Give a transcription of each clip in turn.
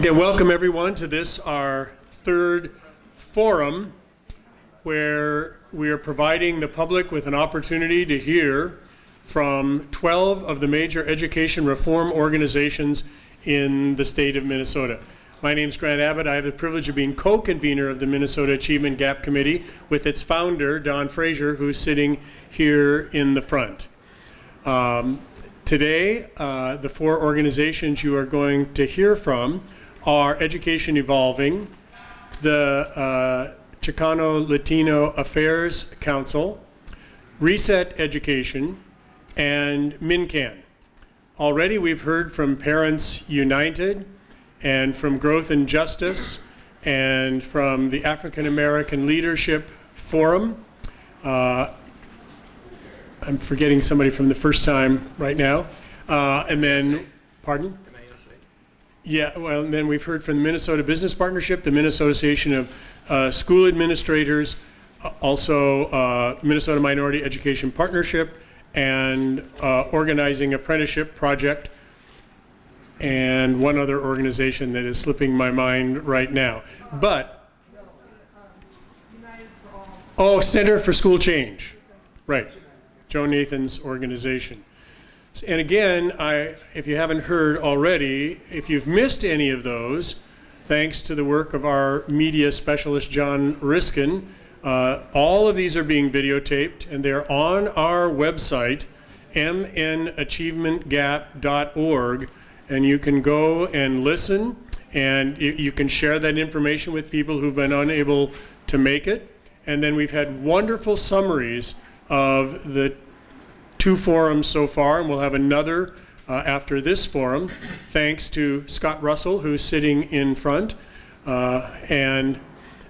Again, welcome everyone to this, our third forum, where we are providing the public with an opportunity to hear from 12 of the major education reform organizations in the state of Minnesota. My name is Grant Abbott. I have the privilege of being co-convener of the Minnesota Achievement Gap Committee with its founder, Don Fraser, who's sitting here in the front. Today, the four organizations you are going to hear from are Education Evolving, the Chicano Latino Affairs Council, Reset Education, and MNCAN. Already we've heard from Parents United and from Growth and Justice and from the African American Leadership Forum. I'm forgetting somebody from the first time right now. And then, pardon? Yeah, well, and then we've heard from the Minnesota Business Partnership, the Minnesota Association of School Administrators, also Minnesota Minority Education Partnership, and Organizing Apprenticeship Project, and one other organization that is slipping my mind right now. But, oh, Center for School Change, right, Joe Nathan's organization. And again, if you haven't heard already, if you've missed any of those, thanks to the work of our media specialist, John Riskin, all of these are being videotaped, and they're on our website, mnachievementgap.org, and you can go and listen, and you can share that information with people who've been unable to make it. And then we've had wonderful summaries of the two forums so far, and we'll have another after this forum, thanks to Scott Russell, who's sitting in front. And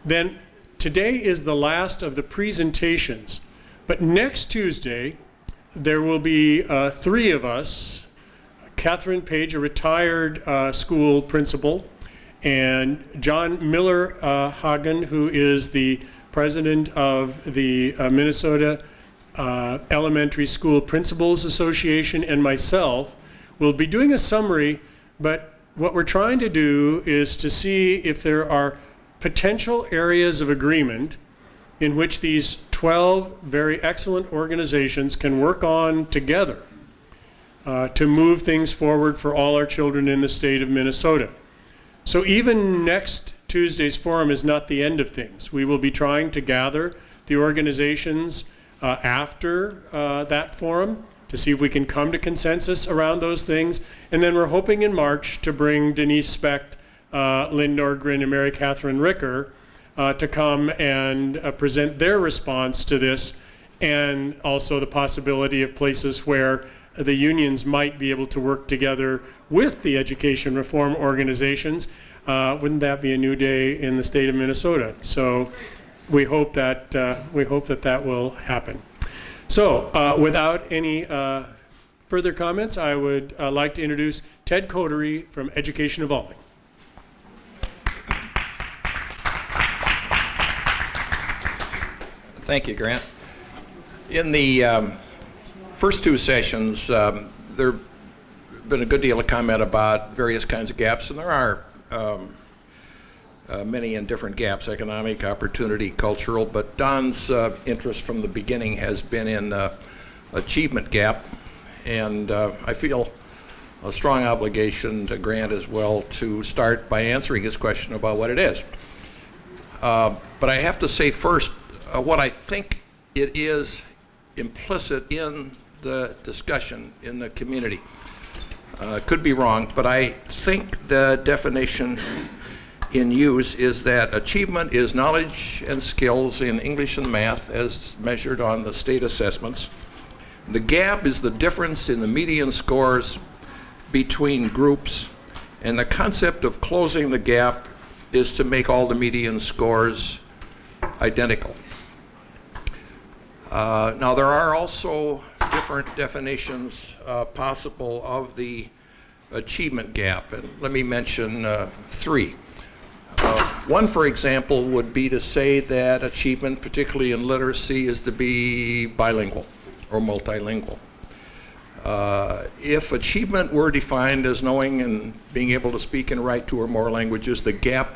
then today is the last of the presentations, but next Tuesday there will be three of us: Catherine Page, a retired school principal, and John Miller Hagen, who is the president of the Minnesota Elementary School Principals Association, and myself will be doing a summary. But what we're trying to do is to see if there are potential areas of agreement in which these 12 very excellent organizations can work on together to move things forward for all our children in the state of Minnesota. So even next Tuesday's forum is not the end of things. We will be trying to gather the organizations after that forum to see if we can come to consensus around those things. And then we're hoping in March to bring Denise Specht, Lynn Nordgren, and Mary Catherine Ricker to come and present their response to this, and also the possibility of places where the unions might be able to work together with the education reform organizations. Wouldn't that be a new day in the state of Minnesota? So we hope that that will happen. So without any further comments, I would like to introduce Ted Coterie from Education Evolving. Thank you, Grant. In the first two sessions, there have been a good deal of comment about various kinds of gaps, and there are many and different gaps: economic, opportunity, cultural. But Don's interest from the beginning has been in the achievement gap, and I feel a strong obligation to Grant as well to start by answering his question about what it is. But I have to say first what I think it is implicit in the discussion in the community. Could be wrong, but I think the definition in use is that achievement is knowledge and skills in English and math as measured on the state assessments. The gap is the difference in the median scores between groups, and the concept of closing the gap is to make all the median scores identical. Now there are also different definitions possible of the achievement gap, and let me mention three. One, for example, would be to say that achievement, particularly in literacy, is to be bilingual or multilingual. If achievement were defined as knowing and being able to speak and write 2 or more languages, the gap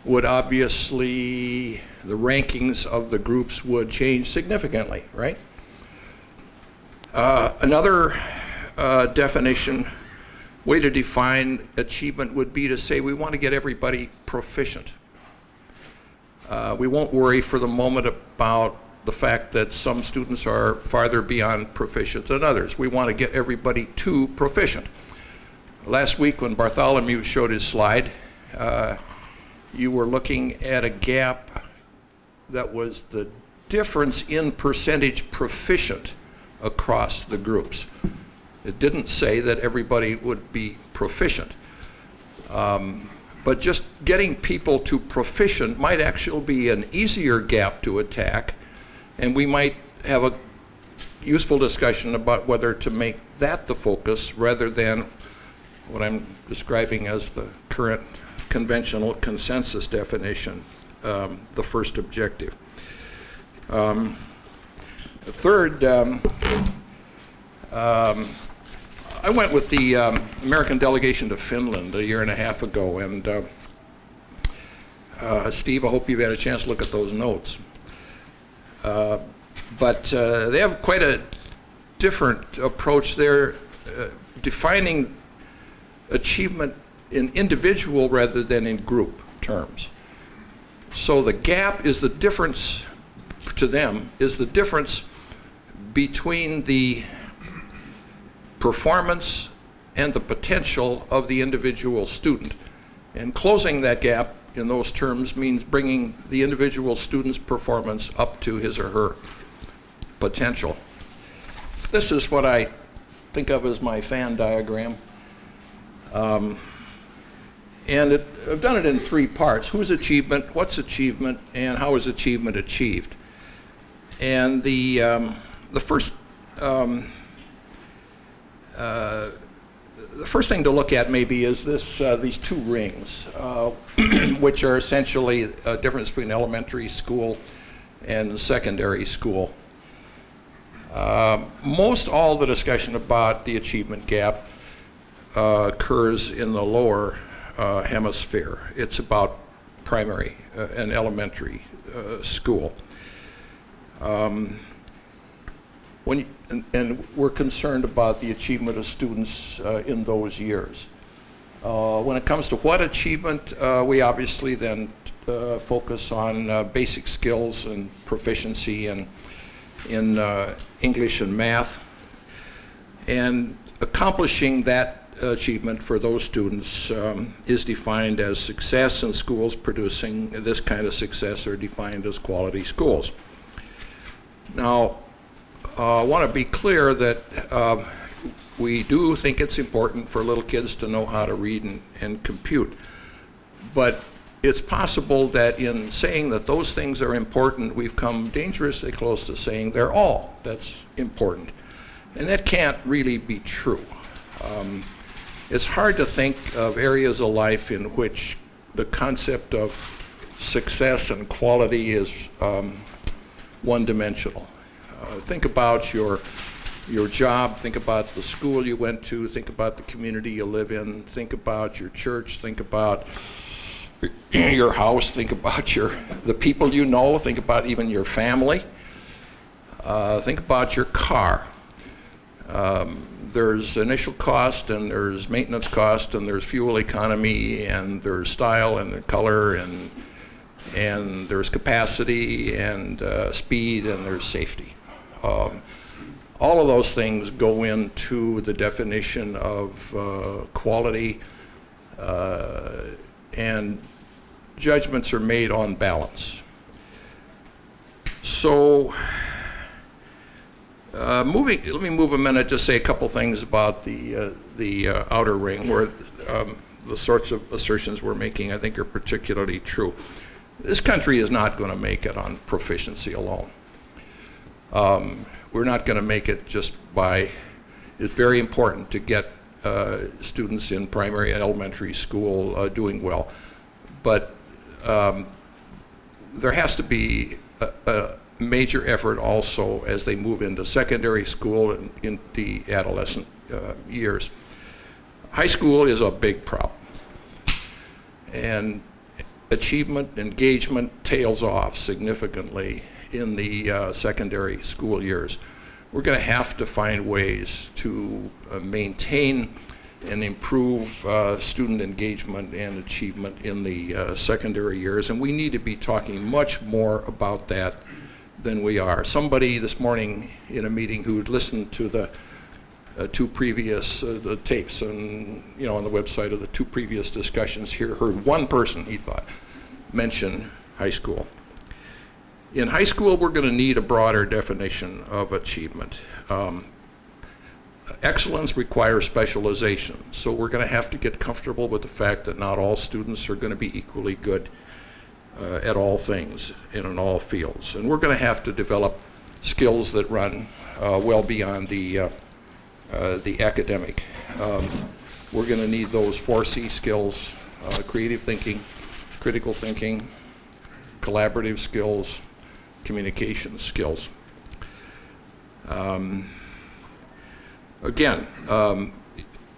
would obviously, the rankings of the groups would change significantly, right? Another definition, way to define achievement would be to say we want to get everybody proficient. We won't worry for the moment about the fact that some students are farther beyond proficient than others. We want to get everybody to proficient. Last week when Bartholomew showed his slide, you were looking at a gap that was the difference in percentage proficient across the groups. It didn't say that everybody would be proficient. But just getting people to proficient might actually be an easier gap to attack, and we might have a useful discussion about whether to make that the focus rather than what I'm describing as the current conventional consensus definition, the first objective. The third, I went with the American delegation to Finland a year and a half ago, and Steve, I hope you've had a chance to look at those notes. But they have quite a different approach. They're defining achievement in individual rather than in group terms. So the gap is the difference, to them, is the difference between the performance and the potential of the individual student. And closing that gap in those terms means bringing the individual student's performance up to his or her potential. This is what I think of as my fan diagram. And I've done it in 3 parts. Who's achievement, what's achievement, and how is achievement achieved? And the first thing to look at maybe is these 2 rings, which are essentially a difference between elementary school and secondary school. Most all the discussion about the achievement gap occurs in the lower hemisphere. It's about primary and elementary school. And we're concerned about the achievement of students in those years. When it comes to what achievement, we obviously then focus on basic skills and proficiency in English and math. And accomplishing that achievement for those students is defined as success in schools producing this kind of success are defined as quality schools. Now, I want to be clear that we do think it's important for little kids to know how to read and compute. But it's possible that in saying that those things are important, we've come dangerously close to saying they're all that's important. And that can't really be true. It's hard to think of areas of life in which the concept of success and quality is one-dimensional. Think about your job, think about the school you went to, think about the community you live in, think about your church, think about your house, think about the people you know, think about even your family, think about your car. There's initial cost, and there's maintenance cost, and there's fuel economy, and there's style and color, and there's capacity and speed, and there's safety. All of those things go into the definition of quality, and judgments are made on balance. So, let me move a minute to say a couple things about the outer ring, where the sorts of assertions we're making I think are particularly true. This country is not going to make it on proficiency alone. We're not going to make it just by, it's very important to get students in primary and elementary school doing well. But there has to be major effort also as they move into secondary school and in the adolescent years. High school is a big problem, and achievement, engagement tails off significantly in the secondary school years. We're going to have to find ways to maintain and improve student engagement and achievement in the secondary years, and we need to be talking much more about that than we are. Somebody this morning in a meeting who had listened to the two previous the tapes and on the website of the two previous discussions here heard one person, he thought, mention high school. In high school, we're going to need a broader definition of achievement. Excellence requires specialization, so we're going to have to get comfortable with the fact that not all students are going to be equally good at all things and in all fields. And we're going to have to develop skills that run well beyond the academic. We're going to need those 4C skills: creative thinking, critical thinking, collaborative skills, communication skills. Again,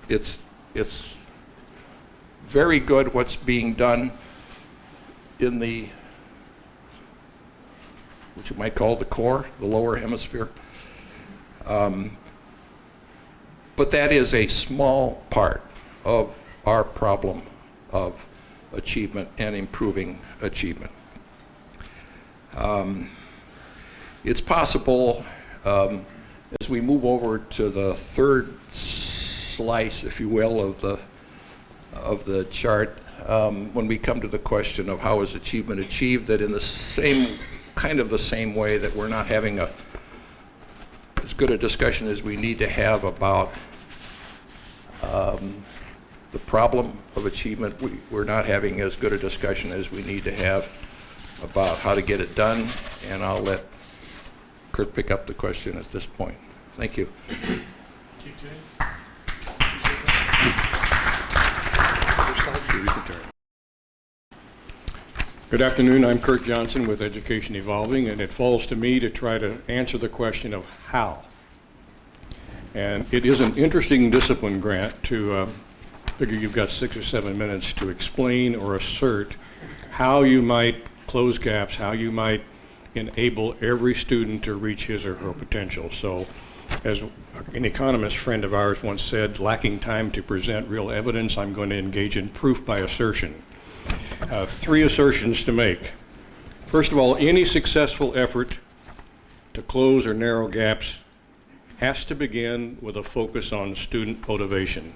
it's very good what's being done in the, what you might call the core, the lower hemisphere. But that is a small part of our problem of achievement and improving achievement. It's possible, as we move over to the third slice, if you will, of the chart, when we come to the question of how is achievement achieved, that in the same way that we're not having as good a discussion as we need to have about the problem of achievement, we're not having as good a discussion as we need to have about how to get it done, and I'll let Kurt pick up the question at this point. Thank you. Good afternoon. I'm Kurt Johnson with Education Evolving, and it falls to me to try to answer the question of how. And it is an interesting discipline, Grant, to figure you've got 6 or 7 minutes to explain or assert how you might close gaps, how you might enable every student to reach his or her potential. So, as an economist friend of ours once said, lacking time to present real evidence, I'm going to engage in proof by assertion. 3 assertions to make. First of all, any successful effort to close or narrow gaps has to begin with a focus on student motivation.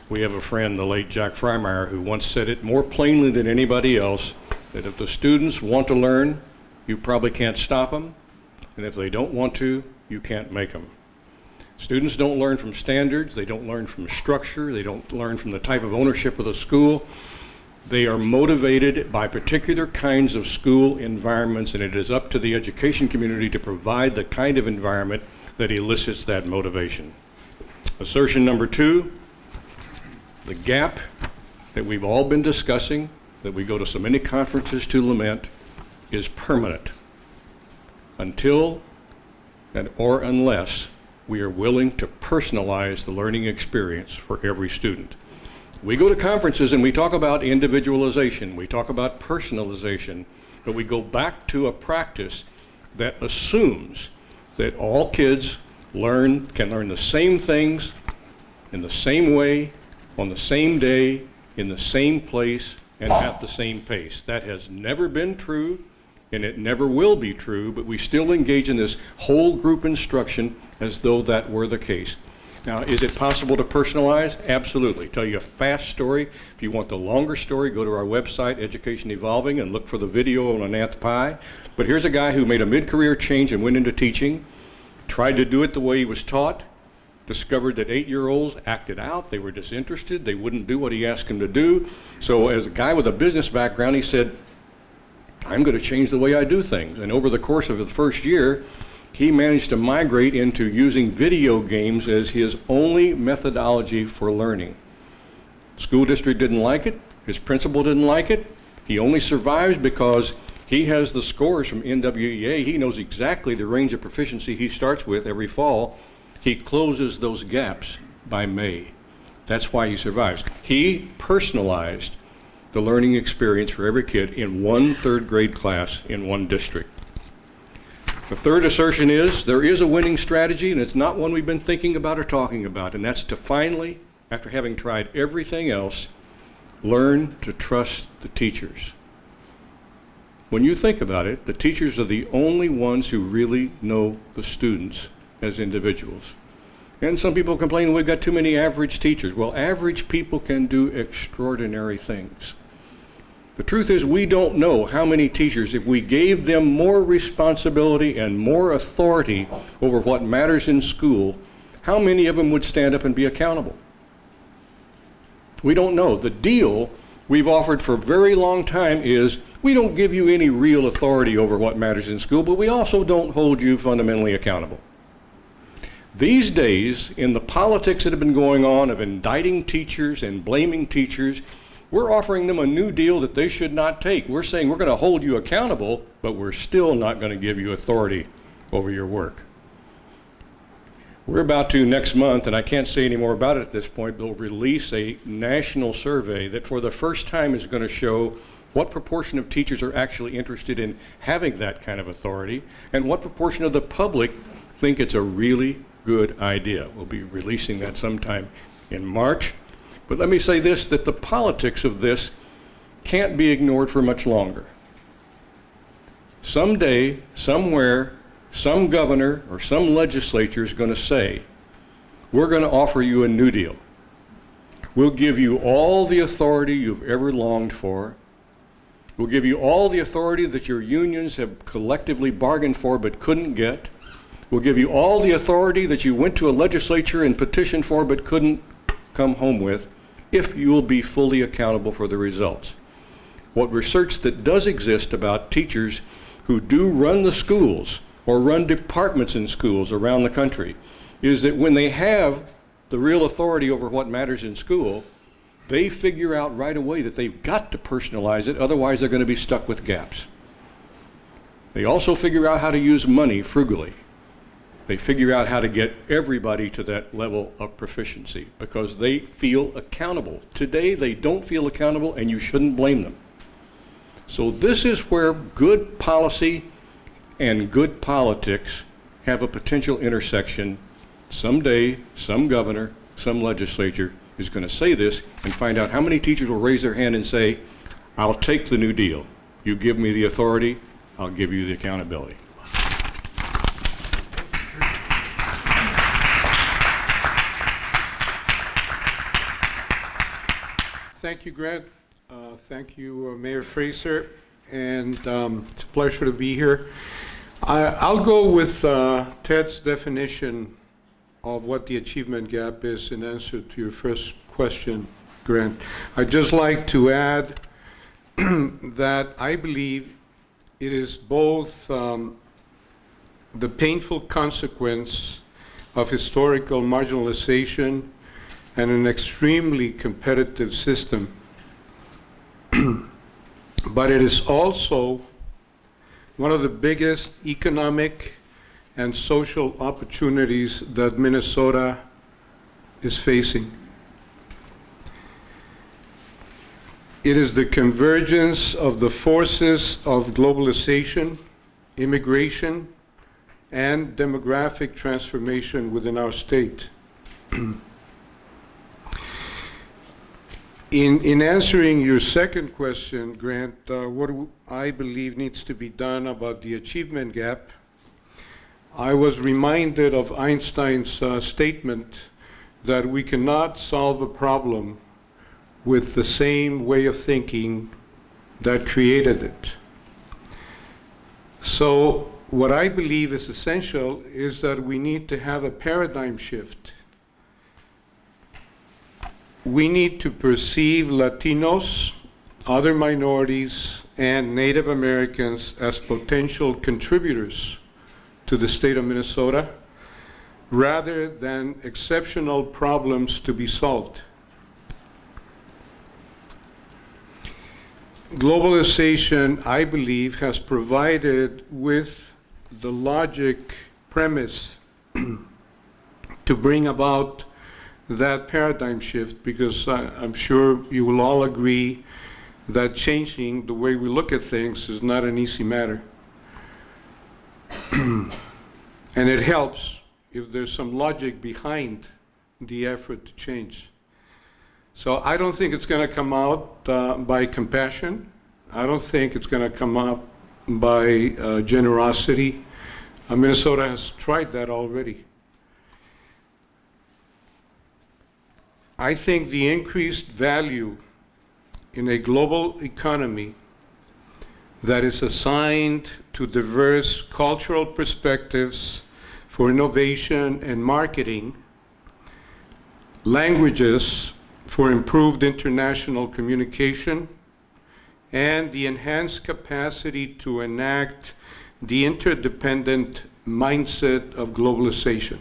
We have a friend, the late Jack Freimeyer, who once said it more plainly than anybody else, that if the students want to learn, you probably can't stop them, and if they don't want to, you can't make them. Students don't learn from standards, they don't learn from structure, they don't learn from the type of ownership of the school. They are motivated by particular kinds of school environments, and it is up to the education community to provide the kind of environment that elicits that motivation. Assertion number 2, the gap that we've all been discussing, that we go to so many conferences to lament, is permanent until and or unless we are willing to personalize the learning experience for every student. We go to conferences and we talk about individualization, we talk about personalization, but we go back to a practice that assumes that all kids can learn the same things in the same way, on the same day, in the same place, and at the same pace. That has never been true, and it never will be true, but we still engage in this whole group instruction as though that were the case. Now, is it possible to personalize? Absolutely. Tell you a fast story. If you want the longer story, go to our website, Education Evolving, and look for the video on Ananth Pai. But here's a guy who made a mid-career change and went into teaching, tried to do it the way he was taught, discovered that 8-year-olds acted out, they were disinterested, they wouldn't do what he asked them to do. So as a guy with a business background, he said, I'm going to change the way I do things. And over the course of the first year, he managed to migrate into using video games as his only methodology for learning. School district didn't like it, his principal didn't like it. He only survives because He has the scores from NWEA. He knows exactly the range of proficiency he starts with every fall. He closes those gaps by May. That's why he survives. He personalized the learning experience for every kid in one third grade class in one district. The third assertion is there is a winning strategy, and it's not one we've been thinking about or talking about, and that's to finally, after having tried everything else, learn to trust the teachers. When you think about it, the teachers are the only ones who really know the students as individuals. And some people complain we've got too many average teachers. Well, average people can do extraordinary things. The truth is we don't know how many teachers, if we gave them more responsibility and more authority over what matters in school, how many of them would stand up and be accountable? We don't know. The deal we've offered for a very long time is we don't give you any real authority over what matters in school, but we also don't hold you fundamentally accountable. These days, in the politics that have been going on of indicting teachers and blaming teachers, we're offering them a new deal that they should not take. We're saying we're going to hold you accountable, but we're still not going to give you authority over your work. We're about to next month, and I can't say any more about it at this point, but we'll release a national survey that for the first time is going to show what proportion of teachers are actually interested in having that kind of authority, and what proportion of the public think it's a really good idea. We'll be releasing that sometime in March. But let me say this, that the politics of this can't be ignored for much longer. Someday, somewhere, some governor or some legislature is going to say, we're going to offer you a new deal. We'll give you all the authority you've ever longed for. We'll give you all the authority that your unions have collectively bargained for but couldn't get. We'll give you all the authority that you went to a legislature and petitioned for but couldn't come home with, if you will be fully accountable for the results. What research that does exist about teachers who do run the schools or run departments in schools around the country is that when they have the real authority over what matters in school, they figure out right away that they've got to personalize it, otherwise they're going to be stuck with gaps. They also figure out how to use money frugally. They figure out how to get everybody to that level of proficiency because they feel accountable. Today, they don't feel accountable, and you shouldn't blame them. So this is where good policy and good politics have a potential intersection. Someday, some governor, some legislature is going to say this and find out how many teachers will raise their hand and say, I'll take the new deal. You give me the authority, I'll give you the accountability. Thank you, Grant. Thank you, Mayor Fraser. And it's a pleasure to be here. I'll go with Ted's definition of what the achievement gap is in answer to your first question, Grant. I'd just like to add that I believe it is both the painful consequence of historical marginalization and an extremely competitive system. But it is also one of the biggest economic and social opportunities that Minnesota is facing. It is the convergence of the forces of globalization, immigration, and demographic transformation within our state. In answering your second question, Grant, what I believe needs to be done about the achievement gap, I was reminded of Einstein's statement that we cannot solve a problem with the same way of thinking that created it. So what I believe is essential is that we need to have a paradigm shift. We need to perceive Latinos, other minorities, and Native Americans as potential contributors to the state of Minnesota, rather than exceptional problems to be solved. globalization, I believe, has provided with the logic premise to bring about that paradigm shift, because I'm sure you will all agree that changing the way we look at things is not an easy matter. And it helps if there's some logic behind the effort to change. So I don't think it's going to come out by compassion. I don't think it's going to come out by generosity. Minnesota has tried that already. I think the increased value in a global economy that is assigned to diverse cultural perspectives for innovation and marketing, languages for improved international communication, and the enhanced capacity to enact the interdependent mindset of globalization.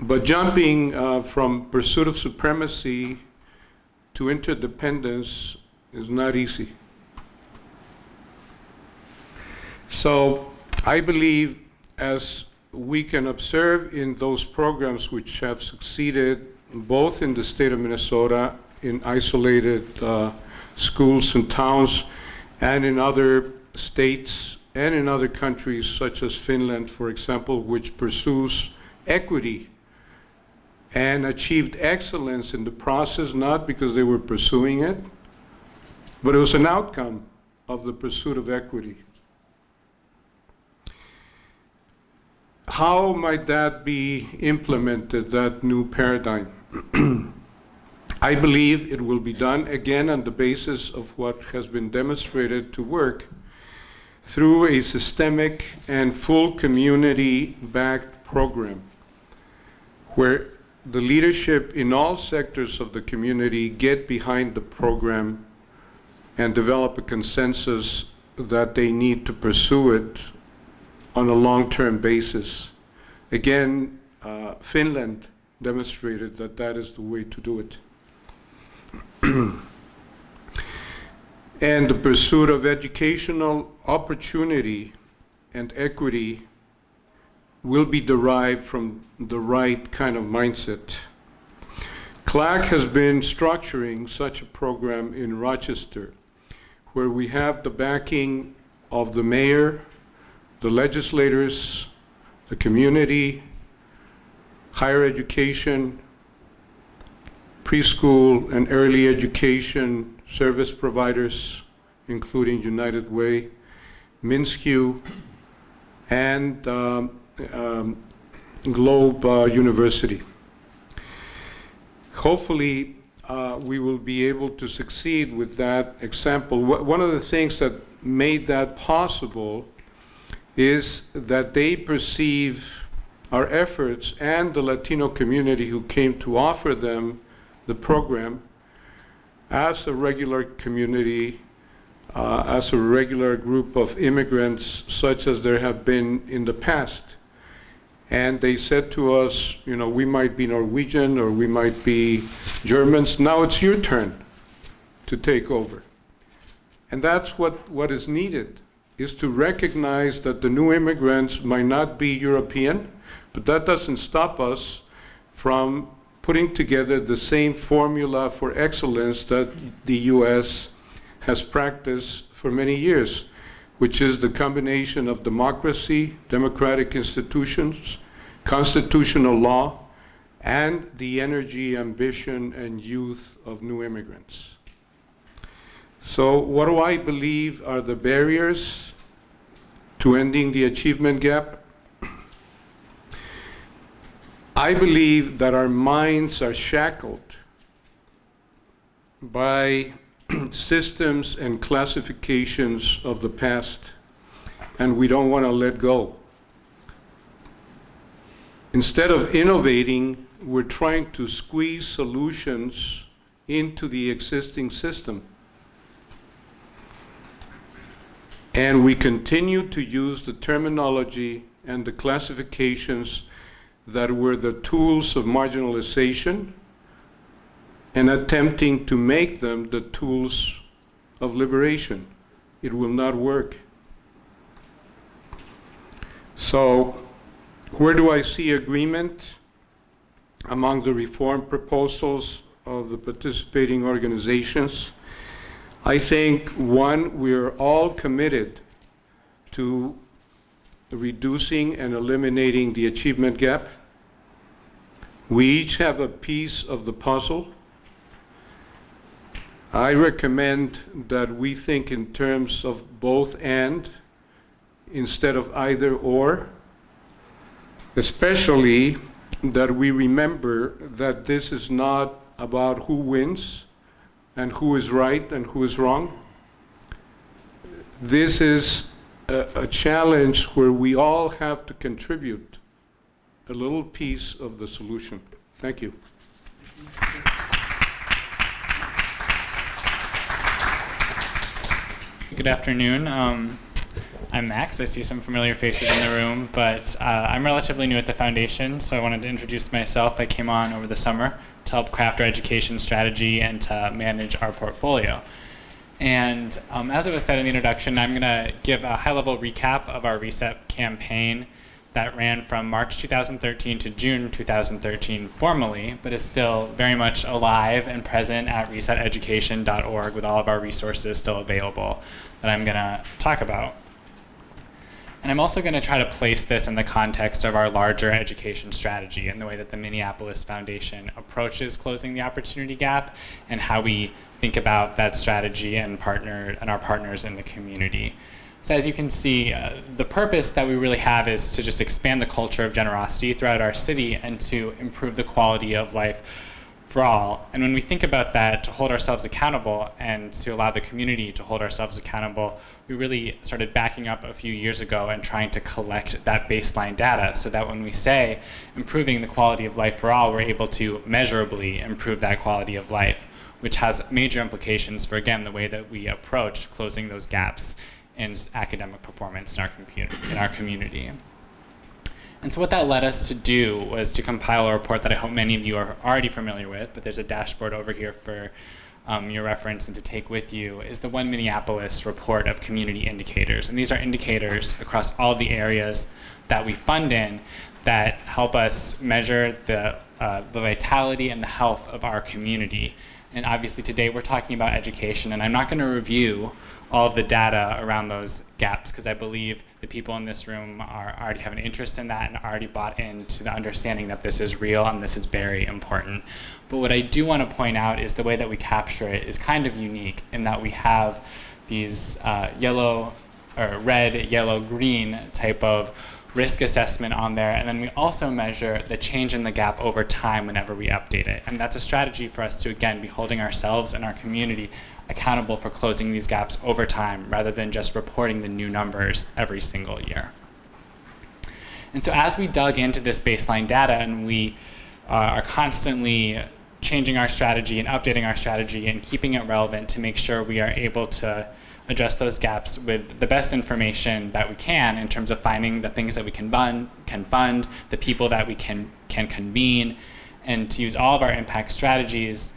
But jumping from pursuit of supremacy to interdependence is not easy. So I believe, as we can observe in those programs which have succeeded both in the state of Minnesota, in isolated schools and towns, and in other states and in other countries such as Finland, for example, which pursues equity and achieved excellence in the process, not because they were pursuing it, but it was an outcome of the pursuit of equity. How might that be implemented, that new paradigm? I believe it will be done, again, on the basis of what has been demonstrated to work through a systemic and full community-backed program where the leadership in all sectors of the community get behind the program and develop a consensus that they need to pursue it on a long-term basis. Again, Finland demonstrated that that is the way to do it. And the pursuit of educational opportunity and equity will be derived from the right kind of mindset. CLAC has been structuring such a program in Rochester, where we have the backing of the mayor, the legislators, the community, higher education, preschool and early education service providers, including United Way, MINSCU, and Globe University. Hopefully, we will be able to succeed with that example. One of the things that made that possible is that they perceive our efforts and the Latino community who came to offer them the program as a regular community, as a regular group of immigrants, such as there have been in the past. And they said to us, you know, we might be Norwegian or we might be Germans. Now it's your turn to take over. And that's what is needed, is to recognize that the new immigrants might not be European, but that doesn't stop us from putting together the same formula for excellence that the US has practiced for many years, which is the combination of democracy, democratic institutions, constitutional law, and the energy, ambition, and youth of new immigrants. So what do I believe are the barriers to ending the achievement gap? I believe that our minds are shackled by systems and classifications of the past, and we don't want to let go. Instead of innovating, we're trying to squeeze solutions into the existing system. And we continue to use the terminology and the classifications that were the tools of marginalization and attempting to make them the tools of liberation. It will not work. So, where do I see agreement among the reform proposals of the participating organizations? I think, one, we're all committed to reducing and eliminating the achievement gap. We each have a piece of the puzzle. I recommend that we think in terms of both and instead of either or, especially that we remember that this is not about who wins and who is right and who is wrong. This is a challenge where we all have to contribute a little piece of the solution. Thank you. Good afternoon. I'm Max. I see some familiar faces in the room, but I'm relatively new at the foundation, so I wanted to introduce myself. I came on over the summer to help craft our education strategy and to manage our portfolio. And as it was said in the introduction, I'm going to give a high-level recap of our RESET campaign that ran from March 2013 to June 2013 formally, but is still very much alive and present at reseteducation.org with all of our resources still available that I'm going to talk about. And I'm also going to try to place this in the context of our larger education strategy and the way that the Minneapolis Foundation approaches closing the opportunity gap and how we think about that strategy and our partners in the community. So as you can see, the purpose that we really have is to just expand the culture of generosity throughout our city and to improve the quality of life for all. And when we think about that, to hold ourselves accountable and to allow the community to hold ourselves accountable, we really started backing up a few years ago and trying to collect that baseline data so that when we say improving the quality of life for all, we're able to measurably improve that quality of life, which has major implications for, again, the way that we approach closing those gaps in academic performance in our community. And so what that led us to do was to compile a report that I hope many of you are already familiar with, but there's a dashboard over here for your reference and to take with you, is the One Minneapolis report of community indicators. And these are indicators across all the areas that we fund in that help us measure the vitality and the health of our community. And obviously today we're talking about education, and I'm not going to review all of the data around those gaps because I believe the people in this room already have an interest in that and already bought into the understanding that this is real and this is very important. But what I do want to point out is the way that we capture it is kind of unique in that we have these yellow or red, yellow, green type of risk assessment on there, and then we also measure the change in the gap over time whenever we update it. And that's a strategy for us to, again, be holding ourselves and our community accountable for closing these gaps over time rather than just reporting the new numbers every single year. And so as we dug into this baseline data and we are constantly changing our strategy and updating our strategy and keeping it relevant to make sure we are able to address those gaps with the best information that we can in terms of finding the things that we can fund, the people that we can convene, and to use all of our impact strategies.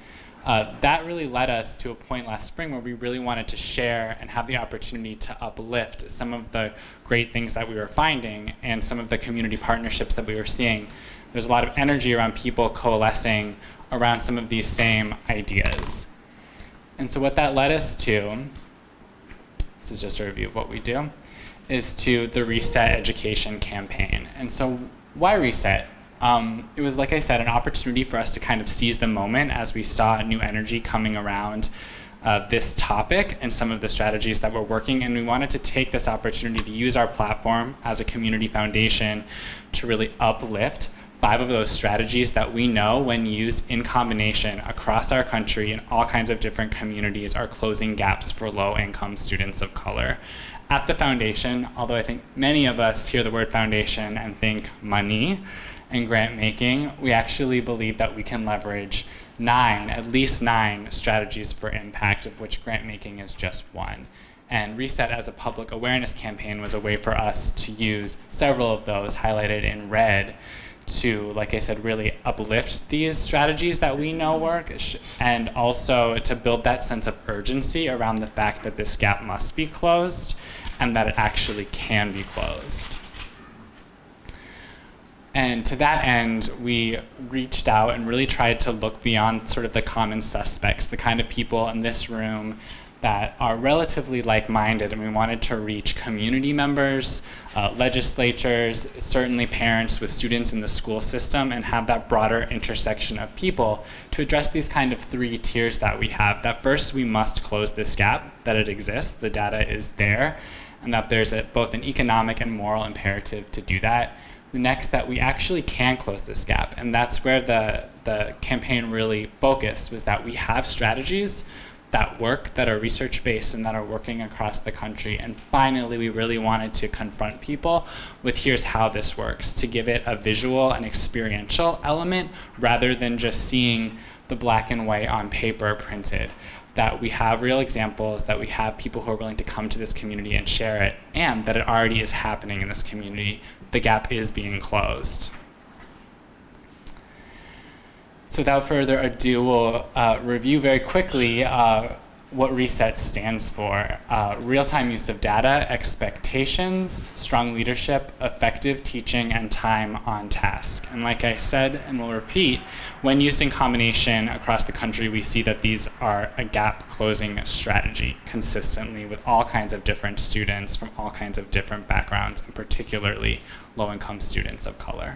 That really led us to a point last spring where we really wanted to share and have the opportunity to uplift some of the great things that we were finding and some of the community partnerships that we were seeing. There's a lot of energy around people coalescing around some of these same ideas. And so what that led us to, this is just a review of what we do, is to the Reset Education campaign. And so why Reset? It was, like I said, an opportunity for us to kind of seize the moment as we saw new energy coming around this topic and some of the strategies that were working, and we wanted to take this opportunity to use our platform as a community foundation to really uplift 5 of those strategies that we know, when used in combination across our country in all kinds of different communities, are closing gaps for low-income students of color. At the foundation, although I think many of us hear the word foundation and think money and grant making, we actually believe that we can leverage at least nine strategies for impact, of which grant making is just one. And Reset as a public awareness campaign was a way for us to use several of those highlighted in red to, like I said, really uplift these strategies that we know work, and also to build that sense of urgency around the fact that this gap must be closed and that it actually can be closed. And to that end, we reached out and really tried to look beyond sort of the common suspects, the kind of people in this room that are relatively like-minded, and we wanted to reach community members, legislatures, certainly parents with students in the school system, and have that broader intersection of people to address these kind of three tiers that we have. That first, we must close this gap, that it exists, the data is there, and that there's both an economic and moral imperative to do that. The next, that we actually can close this gap, and that's where the campaign really focused, was that we have strategies that work, that are research-based, and that are working across the country. And finally, we really wanted to confront people with here's how this works, to give it a visual and experiential element rather than just seeing the black and white on paper printed. That we have real examples, that we have people who are willing to come to this community and share it, and that it already is happening in this community. The gap is being closed. So without further ado, we'll review very quickly what RESET stands for. Real-time use of data, expectations, strong leadership, effective teaching, and time on task. And like I said, and we'll repeat, when used in combination across the country, we see that these are a gap-closing strategy consistently with all kinds of different students from all kinds of different backgrounds, and particularly low-income students of color.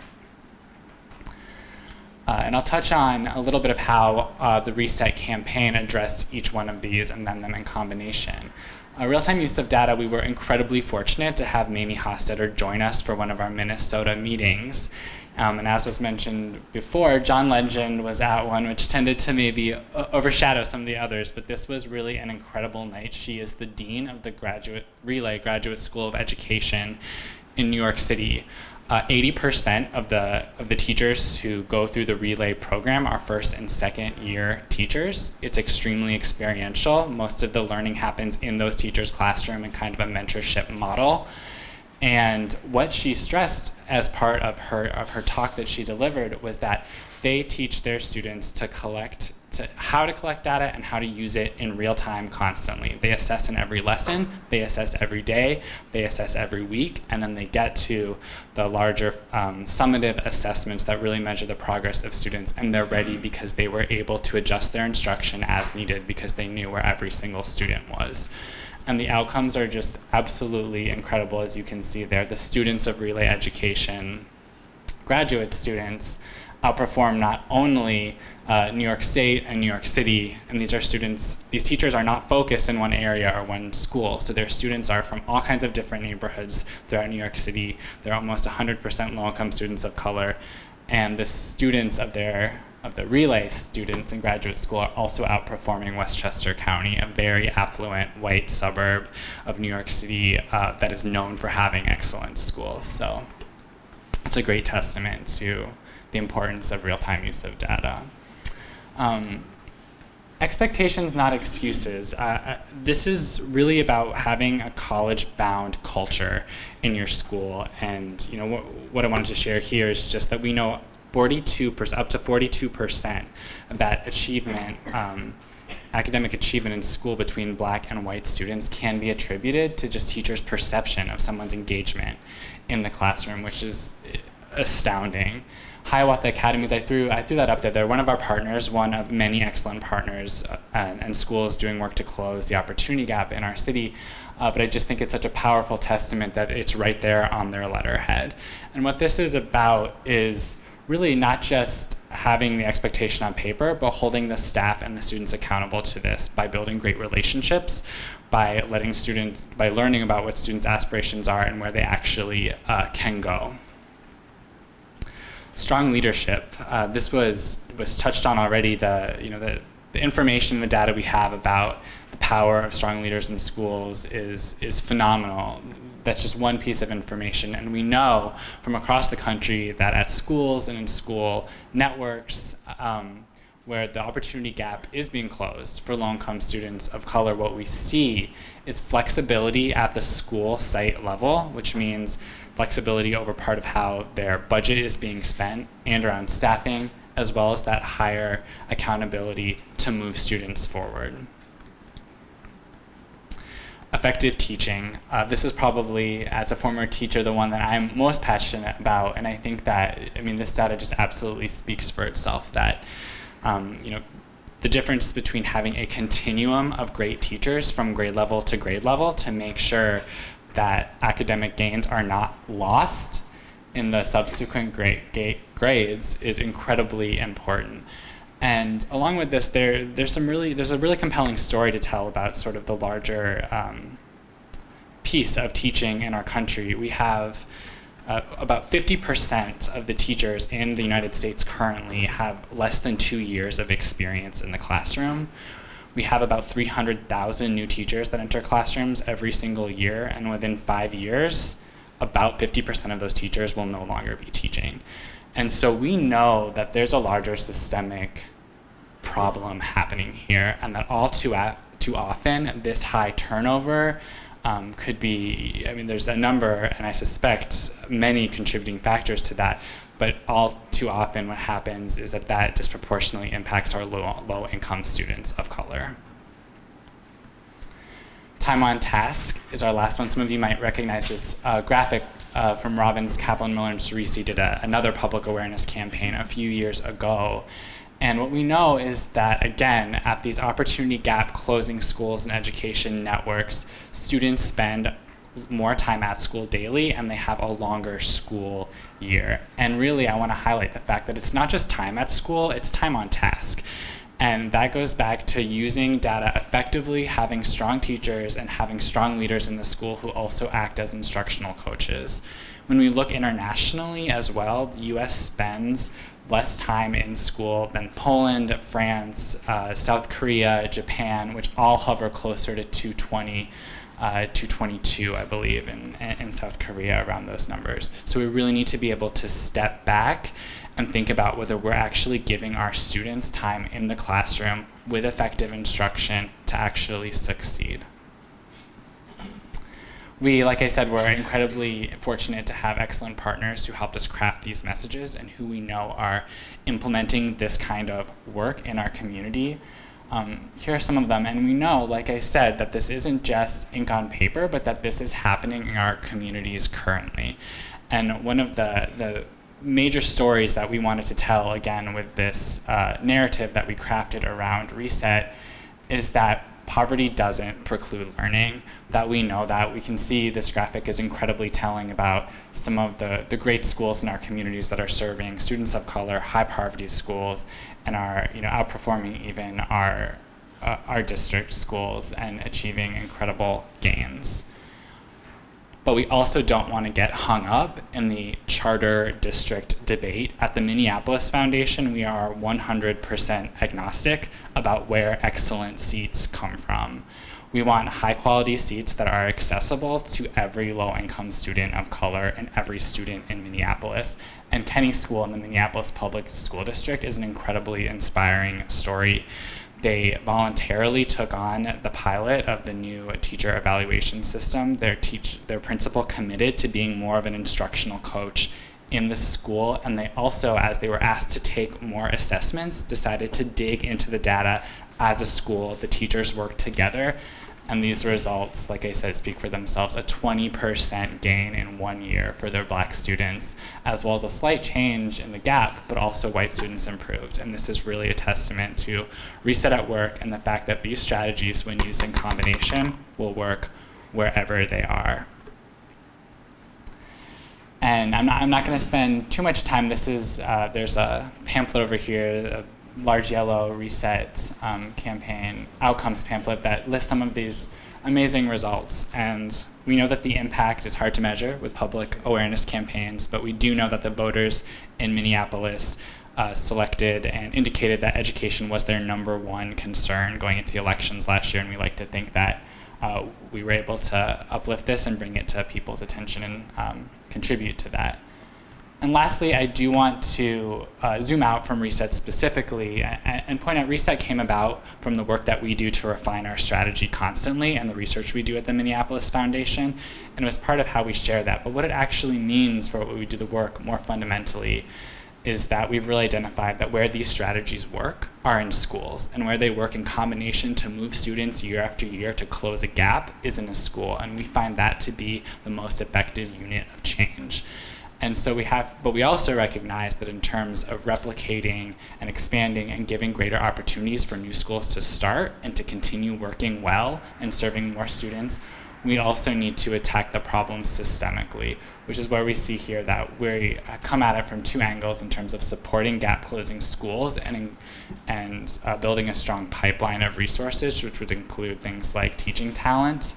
And I'll touch on a little bit of how the RESET campaign addressed each one of these and then them in combination. Real-time use of data, we were incredibly fortunate to have Mamie Hostetter join us for one of our Minnesota meetings. And as was mentioned before, John Legend was at one, which tended to maybe overshadow some of the others, but this was really an incredible night. She is the dean of the Relay Graduate School of Education in New York City. 80% of the teachers who go through the Relay program are first and second year teachers. It's extremely experiential. Most of the learning happens in those teachers' classroom in kind of a mentorship model. And what she stressed as part of her talk that she delivered was that they teach their students how to collect data and how to use it in real time constantly. They assess in every lesson, they assess every day, they assess every week, and then they get to the larger summative assessments that really measure the progress of students, and they're ready because they were able to adjust their instruction as needed because they knew where every single student was. And the outcomes are just absolutely incredible, as you can see there. The students of Relay Education, graduate students, outperform not only New York State and New York City, and these teachers are not focused in one area or one school, so their students are from all kinds of different neighborhoods throughout New York City. They're almost 100% low-income students of color, and the students of the Relay students in graduate school are also outperforming Westchester County, a very affluent white suburb of New York City that is known for having excellent schools. So it's a great testament to the importance of real-time use of data. Expectations, not excuses. This is really about having a college-bound culture in your school. And what I wanted to share here is just that we know 42%, up to 42% of that achievement, academic achievement in school between black and white students can be attributed to just teachers' perception of someone's engagement in the classroom, which is astounding. Hiawatha Academies, I threw that up there. They're one of our partners, one of many excellent partners and schools doing work to close the opportunity gap in our city. But I just think it's such a powerful testament that it's right there on their letterhead. And what this is about is really not just having the expectation on paper, but holding the staff and the students accountable to this by building great relationships, by learning about what students' aspirations are and where they actually can go. Strong leadership. This was touched on already. The information, the data we have about the power of strong leaders in schools is phenomenal. That's just one piece of information, and we know from across the country that at schools and in school networks, where the opportunity gap is being closed for low-income students of color, what we see is flexibility at the school site level, which means flexibility over part of how their budget is being spent and around staffing, as well as that higher accountability to move students forward. Effective teaching. This is probably, as a former teacher, the one that I'm most passionate about, and I think that, this data just absolutely speaks for itself, that the difference between having a continuum of great teachers from grade level to make sure that academic gains are not lost in the subsequent grades is incredibly important. And along with this, there's a really compelling story to tell about sort of the larger piece of teaching in our country. We have about 50% of the teachers in the United States currently have less than 2 years of experience in the classroom. We have about 300,000 new teachers that enter classrooms every single year, and within 5 years, about 50% of those teachers will no longer be teaching. And so we know that there's a larger systemic problem happening here, and that all too often this high turnover could be, there's a number, and I suspect many contributing factors to that, but all too often what happens is that disproportionately impacts our low-income students of color. Time on task is our last one. Some of you might recognize this graphic from Robbins, Kaplan, Miller, and Cerisi did another public awareness campaign a few years ago. And what we know is that, again, at these opportunity gap closing schools and education networks, students spend more time at school daily and they have a longer school year. And really, I want to highlight the fact that it's not just time at school, it's time on task. And that goes back to using data effectively, having strong teachers, and having strong leaders in the school who also act as instructional coaches. When we look internationally as well, the US spends less time in school than Poland, France, South Korea, Japan, which all hover closer to 220, 222, I believe, in South Korea, around those numbers. So we really need to be able to step back and think about whether we're actually giving our students time in the classroom with effective instruction to actually succeed. We, like I said, we're incredibly fortunate to have excellent partners who helped us craft these messages and who we know are implementing this kind of work in our community. Here are some of them, and we know, like I said, that this isn't just ink on paper, but that this is happening in our communities currently. And one of the major stories that we wanted to tell, again, with this narrative that we crafted around Reset, is that poverty doesn't preclude learning, that we know that. We can see this graphic is incredibly telling about some of the great schools in our communities that are serving students of color, high poverty schools, and are outperforming even our district schools and achieving incredible gains. But we also don't want to get hung up in the charter district debate. At the Minneapolis Foundation, we are 100% agnostic about where excellent seats come from. We want high quality seats that are accessible to every low-income student of color and every student in Minneapolis. And Kenny School in the Minneapolis Public School District is an incredibly inspiring story. They voluntarily took on the pilot of the new teacher evaluation system. Their principal committed to being more of an instructional coach in the school, and they also, as they were asked to take more assessments, decided to dig into the data as a school. The teachers worked together, and these results, like I said, speak for themselves. A 20% gain in 1 year for their Black students, as well as a slight change in the gap, but also white students improved. And this is really a testament to Reset at work and the fact that these strategies, when used in combination, will work wherever they are. And I'm not going to spend too much time. This is there's a pamphlet over here, a large yellow Reset campaign outcomes pamphlet that lists some of these amazing results. And we know that the impact is hard to measure with public awareness campaigns, but we do know that the voters in Minneapolis selected and indicated that education was their #1 concern going into the elections last year, and we like to think that we were able to uplift this and bring it to people's attention and contribute to that. And lastly, I do want to zoom out from Reset specifically and point out Reset came about from the work that we do to refine our strategy constantly and the research we do at the Minneapolis Foundation, and it was part of how we share that. But what it actually means for what we do the work more fundamentally is that we've really identified that where these strategies work are in schools, and where they work in combination to move students year after year to close a gap is in a school, and we find that to be the most effective unit of change. And so but we also recognize that in terms of replicating and expanding and giving greater opportunities for new schools to start and to continue working well and serving more students, we also need to attack the problem systemically, which is where we see here that we come at it from two angles in terms of supporting gap-closing schools and building a strong pipeline of resources, which would include things like teaching talent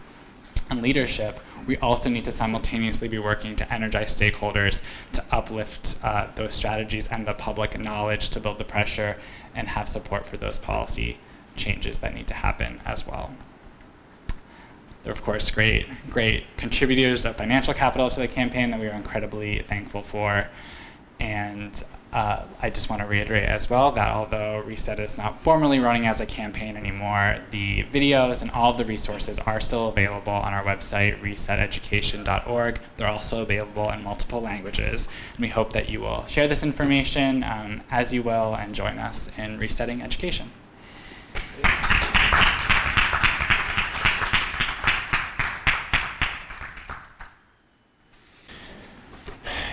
and leadership. We also need to simultaneously be working to energize stakeholders, to uplift those strategies and the public knowledge, to build the pressure and have support for those policy changes that need to happen as well. They're, of course, great contributors of financial capital to the campaign that we are incredibly thankful for. And I just want to reiterate as well that although Reset is not formally running as a campaign anymore, the videos and all of the resources are still available on our website, reseteducation.org. They're also available in multiple languages. And we hope that you will share this information as you will and join us in resetting education.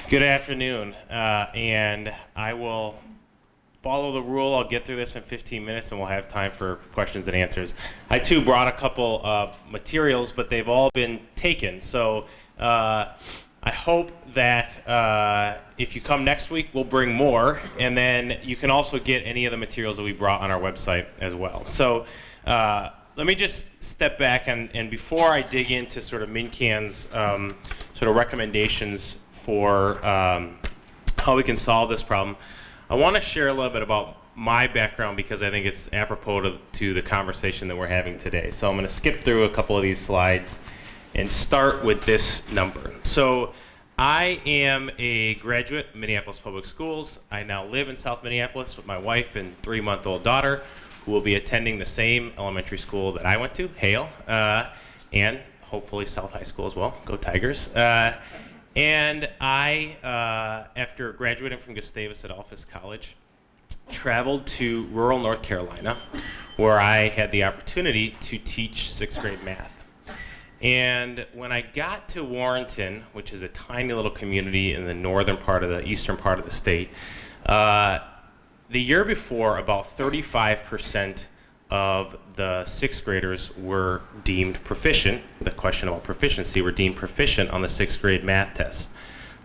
Good afternoon, and I will follow the rule. I'll get through this in 15 minutes, and we'll have time for questions and answers. I, too, brought a couple of materials, but they've all been taken. So I hope that if you come next week, we'll bring more, and then you can also get any of the materials that we brought on our website as well. So let me just step back, and before I dig into sort of MnCAN's sort of recommendations for how we can solve this problem, I want to share a little bit about my background because I think it's apropos to the conversation that we're having today. So I'm going to skip through a couple of these slides and start with this number. So I am a graduate of Minneapolis Public Schools. I now live in South Minneapolis with my wife and 3-month-old daughter, who will be attending the same elementary school that I went to, Hale, and hopefully South High School as well. Go Tigers. And I, after graduating from Gustavus Adolphus College, traveled to rural North Carolina, where I had the opportunity to teach 6th grade math. And when I got to Warrenton, which is a tiny little community in the eastern part of the state, the year before, about 35% of the 6th graders were deemed proficient. The question about proficiency were deemed proficient on the 6th grade math test.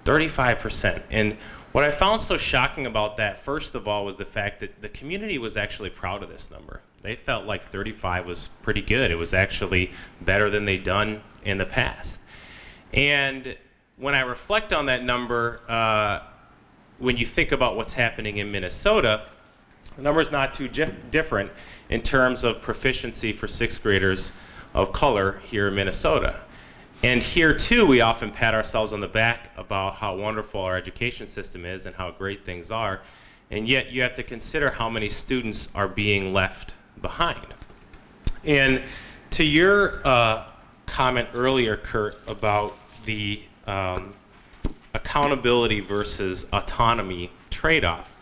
35%. And what I found so shocking about that, first of all, was the fact that the community was actually proud of this number. They felt like 35 was pretty good. It was actually better than they'd done in the past. And when I reflect on that number, when you think about what's happening in Minnesota, the number's not too different in terms of proficiency for 6th graders of color here in Minnesota. And here, too, we often pat ourselves on the back about how wonderful our education system is and how great things are. And yet, you have to consider how many students are being left behind. And to your comment earlier, Kurt, about the accountability versus autonomy trade-off,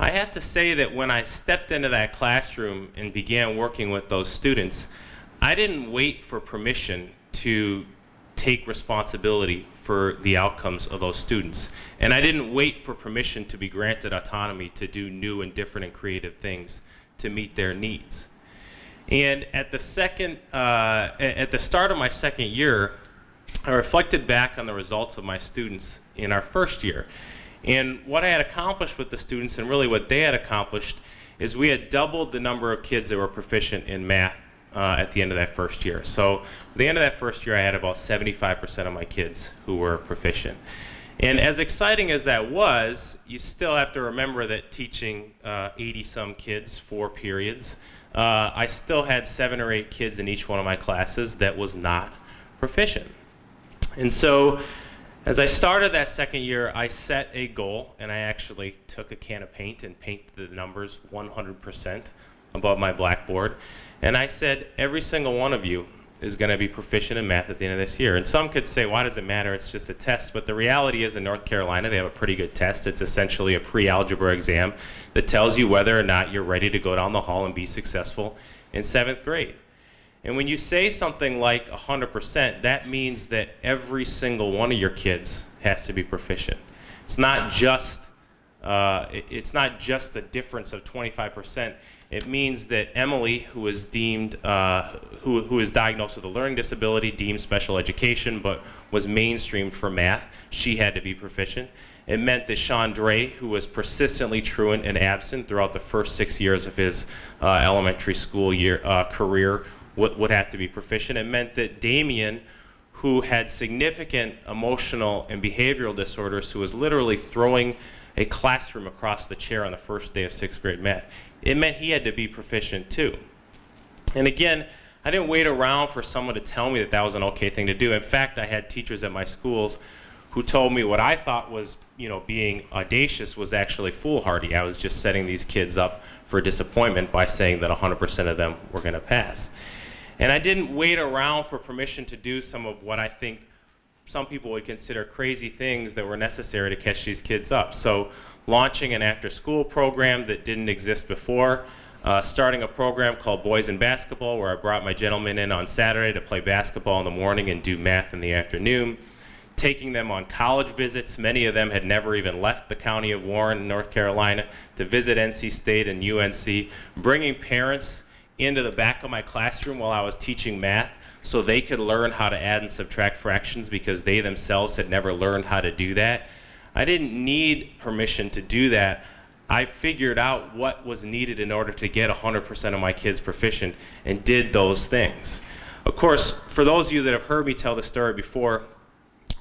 I have to say that when I stepped into that classroom and began working with those students, I didn't wait for permission to take responsibility for the outcomes of those students. And I didn't wait for permission to be granted autonomy to do new and different and creative things to meet their needs. And at the start of my second year, I reflected back on the results of my students in our first year. And what I had accomplished with the students, and really what they had accomplished, is we had doubled the number of kids that were proficient in math at the end of that first year. So at the end of that first year, I had about 75% of my kids who were proficient. And as exciting as that was, you still have to remember that teaching 80-some kids, 4 periods, I still had 7 or 8 kids in each one of my classes that was not proficient. And so As I started that second year, I set a goal, and I actually took a can of paint and painted the numbers 100% above my blackboard. And I said, every single one of you is going to be proficient in math at the end of this year. And some could say, why does it matter? It's just a test. But the reality is in North Carolina, they have a pretty good test. It's essentially a pre-algebra exam that tells you whether or not you're ready to go down the hall and be successful in 7th grade. And when you say something like 100%, that means that every single one of your kids has to be proficient. It's not just a difference of 25%. It means that Emily, who is deemed, who is diagnosed with a learning disability, deemed special education, but was mainstreamed for math, she had to be proficient. It meant that Sean Dre, who was persistently truant and absent throughout the first 6 years of his elementary school career, would have to be proficient. It meant that Damien, who had significant emotional and behavioral disorders, who was literally throwing a classroom across the chair on the first day of 6th grade math, it meant he had to be proficient too. And again, I didn't wait around for someone to tell me that that was an okay thing to do. In fact, I had teachers at my schools who told me what I thought was, being audacious was actually foolhardy. I was just setting these kids up for disappointment by saying that 100% of them were going to pass. And I didn't wait around for permission to do some of what I think some people would consider crazy things that were necessary to catch these kids up. So launching an after-school program that didn't exist before, starting a program called Boys in Basketball, where I brought my gentlemen in on Saturday to play basketball in the morning and do math in the afternoon, taking them on college visits. Many of them had never even left the county of Warren, North Carolina, to visit NC State and UNC, bringing parents into the back of my classroom while I was teaching math so they could learn how to add and subtract fractions because they themselves had never learned how to do that. I didn't need permission to do that. I figured out what was needed in order to get 100% of my kids proficient and did those things. Of course, for those of you that have heard me tell the story before,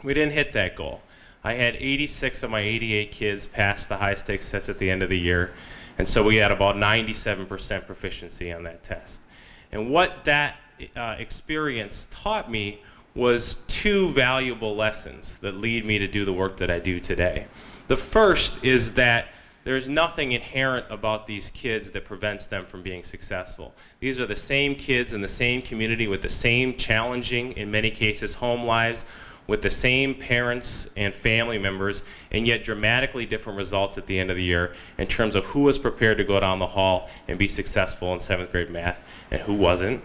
we didn't hit that goal. I had 86 of my 88 kids pass the high stakes test at the end of the year. And so we had about 97% proficiency on that test. And what that experience taught me was two valuable lessons that lead me to do the work that I do today. The first is that there's nothing inherent about these kids that prevents them from being successful. These are the same kids in the same community with the same challenging, in many cases, home lives, with the same parents and family members, and yet dramatically different results at the end of the year in terms of who was prepared to go down the hall and be successful in 7th grade math and who wasn't.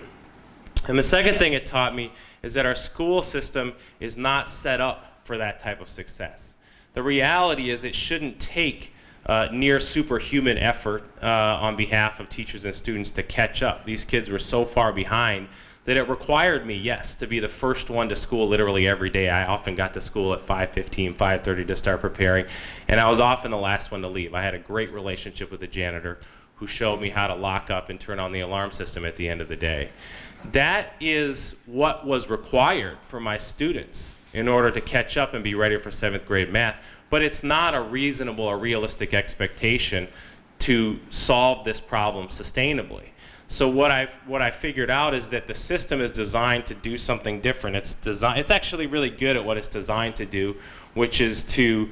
And the second thing it taught me is that our school system is not set up for that type of success. The reality is it shouldn't take near superhuman effort on behalf of teachers and students to catch up. These kids were so far behind that it required me, yes, to be the first one to school literally every day. I often got to school at 5:15, 5:30 to start preparing, and I was often the last one to leave. I had a great relationship with the janitor who showed me how to lock up and turn on the alarm system at the end of the day. That is what was required for my students in order to catch up and be ready for 7th grade math, but it's not a reasonable or realistic expectation to solve this problem sustainably. So what I figured out is that the system is designed to do something different. It's actually really good at what it's designed to do, which is to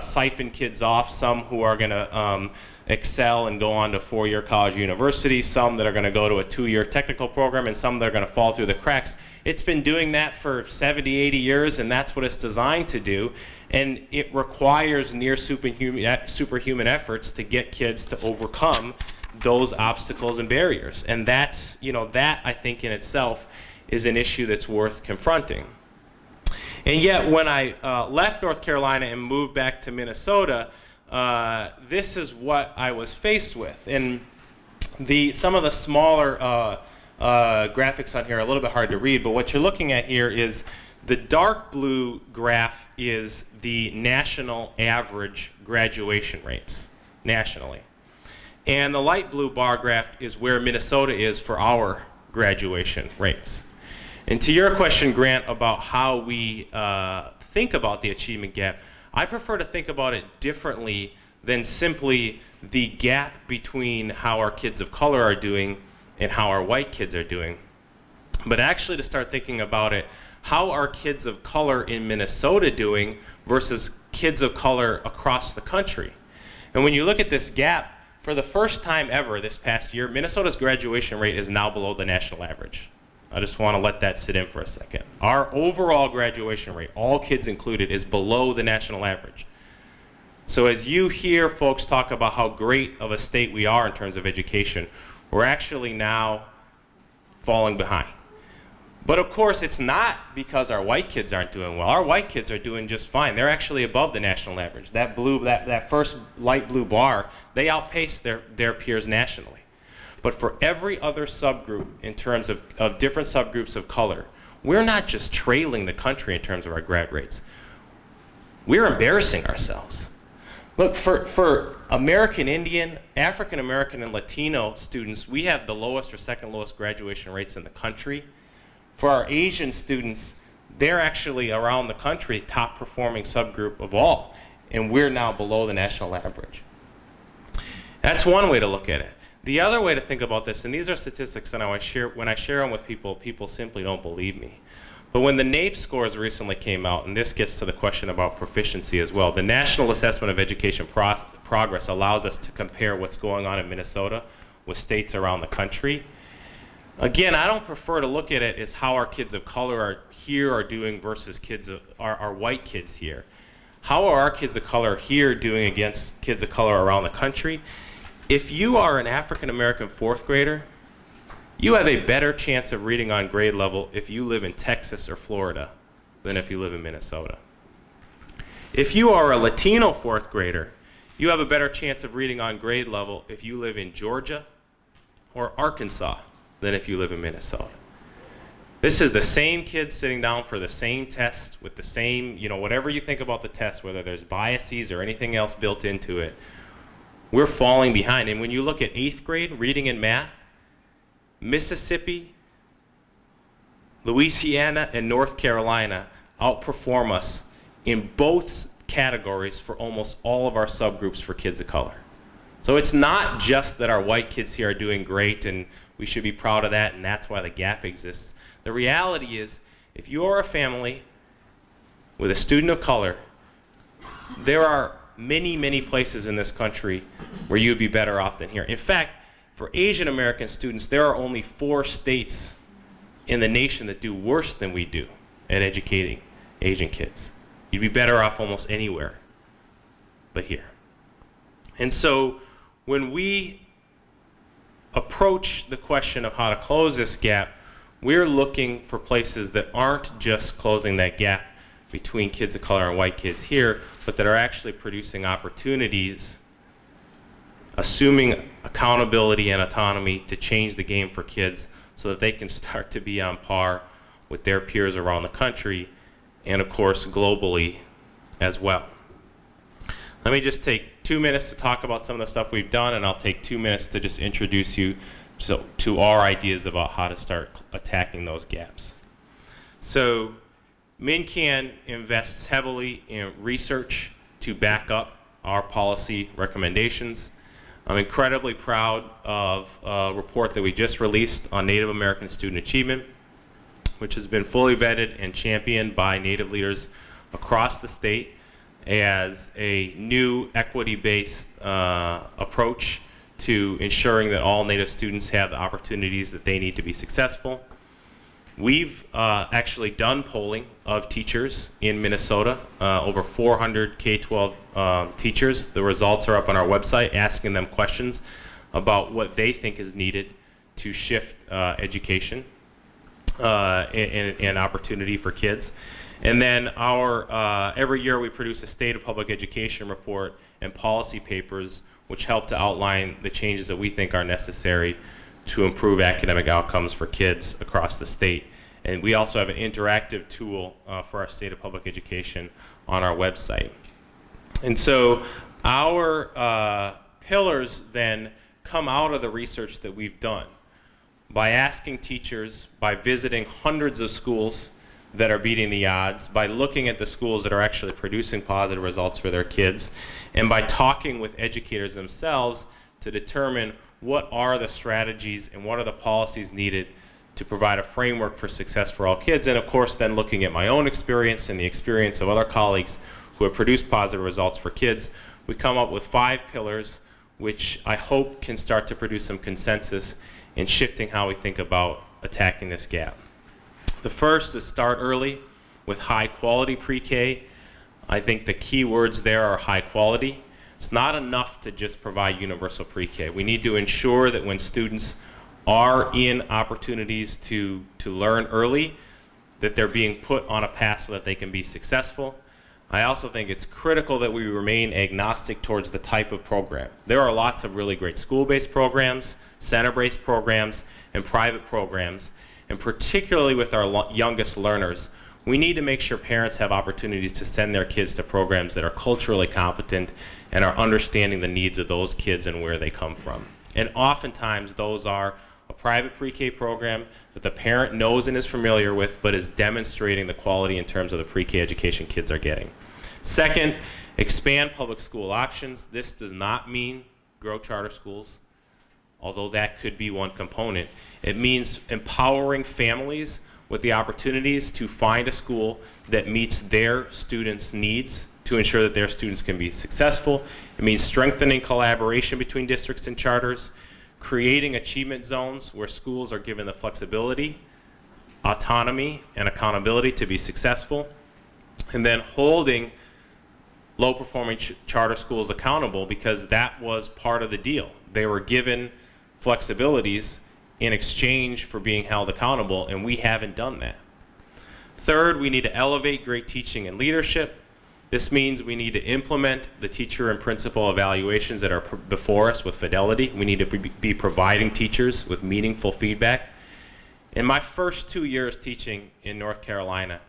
siphon kids off, some who are going to excel and go on to 4-year college university, some that are going to go to a 2-year technical program, and some that are going to fall through the cracks. It's been doing that for 70, 80 years, and that's what it's designed to do. And it requires near superhuman efforts to get kids to overcome those obstacles and barriers. And that's, that I think in itself is an issue that's worth confronting. And yet when I left North Carolina and moved back to Minnesota, this is what I was faced with. And some of the smaller graphics on here are a little bit hard to read, but what you're looking at here is the dark blue graph is the national average graduation rates nationally. And the light blue bar graph is where Minnesota is for our graduation rates. And to your question, Grant, about how we think about the achievement gap, I prefer to think about it differently than simply the gap between how our kids of color are doing and how our white kids are doing. But actually to start thinking about it, how are kids of color in Minnesota doing versus kids of color across the country? And when you look at this gap, for the first time ever this past year, Minnesota's graduation rate is now below the national average. I just want to let that sit in for a second. Our overall graduation rate, all kids included, is below the national average. So as you hear folks talk about how great of a state we are in terms of education, we're actually now falling behind. But of course, it's not because our white kids aren't doing well. Our white kids are doing just fine. They're actually above the national average. That first light blue bar, they outpace their peers nationally. But for every other subgroup in terms of different subgroups of color, we're not just trailing the country in terms of our grad rates. We're embarrassing ourselves. Look, for American Indian, African American, and Latino students, we have the lowest or second lowest graduation rates in the country. For our Asian students, they're actually around the country top performing subgroup of all, and we're now below the national average. That's one way to look at it. The other way to think about this, and these are statistics that when I share them with people, people simply don't believe me. But when the NAEP scores recently came out, and this gets to the question about proficiency as well, the National Assessment of Education Progress allows us to compare what's going on in Minnesota with states around the country. Again, I don't prefer to look at it as how our kids of color are doing versus our white kids here. How are our kids of color here doing against kids of color around the country? If you are an African American fourth grader, you have a better chance of reading on grade level if you live in Texas or Florida than if you live in Minnesota. If you are a Latino fourth grader, you have a better chance of reading on grade level if you live in Georgia or Arkansas than if you live in Minnesota. This is the same kids sitting down for the same test with the same, whatever you think about the test, whether there's biases or anything else built into it, we're falling behind. And when you look at 8th grade reading and math, Mississippi, Louisiana, and North Carolina outperform us in both categories for almost all of our subgroups for kids of color. So it's not just that our white kids here are doing great and we should be proud of that and that's why the gap exists. The reality is, if you're a family with a student of color, there are many, many places in this country where you'd be better off than here. In fact, for Asian American students, there are only 4 states in the nation that do worse than we do at educating Asian kids. You'd be better off almost anywhere but here. And so when we approach the question of how to close this gap, we're looking for places that aren't just closing that gap between kids of color and white kids here, but that are actually producing opportunities, assuming accountability and autonomy to change the game for kids so that they can start to be on par with their peers around the country and, of course, globally as well. Let me just take 2 minutes to talk about some of the stuff we've done, and I'll take 2 minutes to just introduce you to our ideas about how to start attacking those gaps. So MnCAN invests heavily in research to back up our policy recommendations. I'm incredibly proud of a report that we just released on Native American student achievement, which has been fully vetted and championed by Native leaders across the state as a new equity-based approach to ensuring that all Native students have the opportunities that they need to be successful. We've actually done polling of teachers in Minnesota, over 400 K-12 teachers. The results are up on our website, asking them questions about what they think is needed to shift education and opportunity for kids. And then every year we produce a State of Public Education report and policy papers which help to outline the changes that we think are necessary to improve academic outcomes for kids across the state. And we also have an interactive tool for our State of Public Education on our website. And so our pillars then come out of the research that we've done by asking teachers, by visiting hundreds of schools that are beating the odds, by looking at the schools that are actually producing positive results for their kids, and by talking with educators themselves to determine what are the strategies and what are the policies needed to provide a framework for success for all kids. And of course, then looking at my own experience and the experience of other colleagues who have produced positive results for kids, we come up with 5 pillars, which I hope can start to produce some consensus in shifting how we think about attacking this gap. The first is start early with high quality pre-K. I think the key words there are high quality. It's not enough to just provide universal pre-K. We need to ensure that when students are in opportunities to learn early, that they're being put on a path so that they can be successful. I also think it's critical that we remain agnostic towards the type of program. There are lots of really great school-based programs, center-based programs, and private programs, and particularly with our youngest learners, we need to make sure parents have opportunities to send their kids to programs that are culturally competent and are understanding the needs of those kids and where they come from. And oftentimes those are a private pre-K program that the parent knows and is familiar with, but is demonstrating the quality in terms of the pre-K education kids are getting. Second, expand public school options. This does not mean grow charter schools, although that could be one component. It means empowering families with the opportunities to find a school that meets their students' needs to ensure that their students can be successful. It means strengthening collaboration between districts and charters, creating achievement zones where schools are given the flexibility, autonomy, and accountability to be successful, and then holding low-performing charter schools accountable, because that was part of the deal. They were given flexibilities in exchange for being held accountable, and we haven't done that. Third, we need to elevate great teaching and leadership. This means we need to implement the teacher and principal evaluations that are before us with fidelity. We need to be providing teachers with meaningful feedback. In my first 2 years teaching in North Carolina,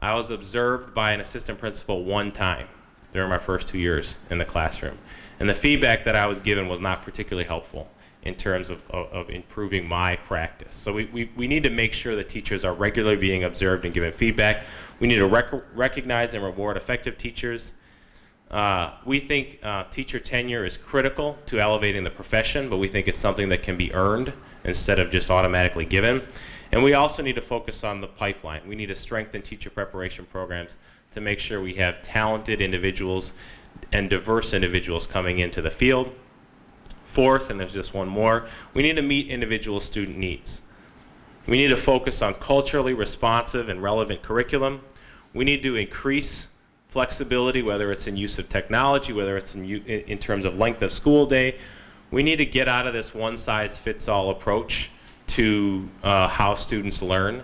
I was observed by an assistant principal one time during my first 2 years in the classroom. And the feedback that I was given was not particularly helpful in terms of improving my practice. So we need to make sure that teachers are regularly being observed and given feedback. We need to recognize and reward effective teachers. We think teacher tenure is critical to elevating the profession, but we think it's something that can be earned instead of just automatically given. And we also need to focus on the pipeline. We need to strengthen teacher preparation programs to make sure we have talented individuals and diverse individuals coming into the field. Fourth, and there's just one more, we need to meet individual student needs. We need to focus on culturally responsive and relevant curriculum. We need to increase flexibility, whether it's in use of technology, whether it's in terms of length of school day. We need to get out of this one-size-fits-all approach to how students learn.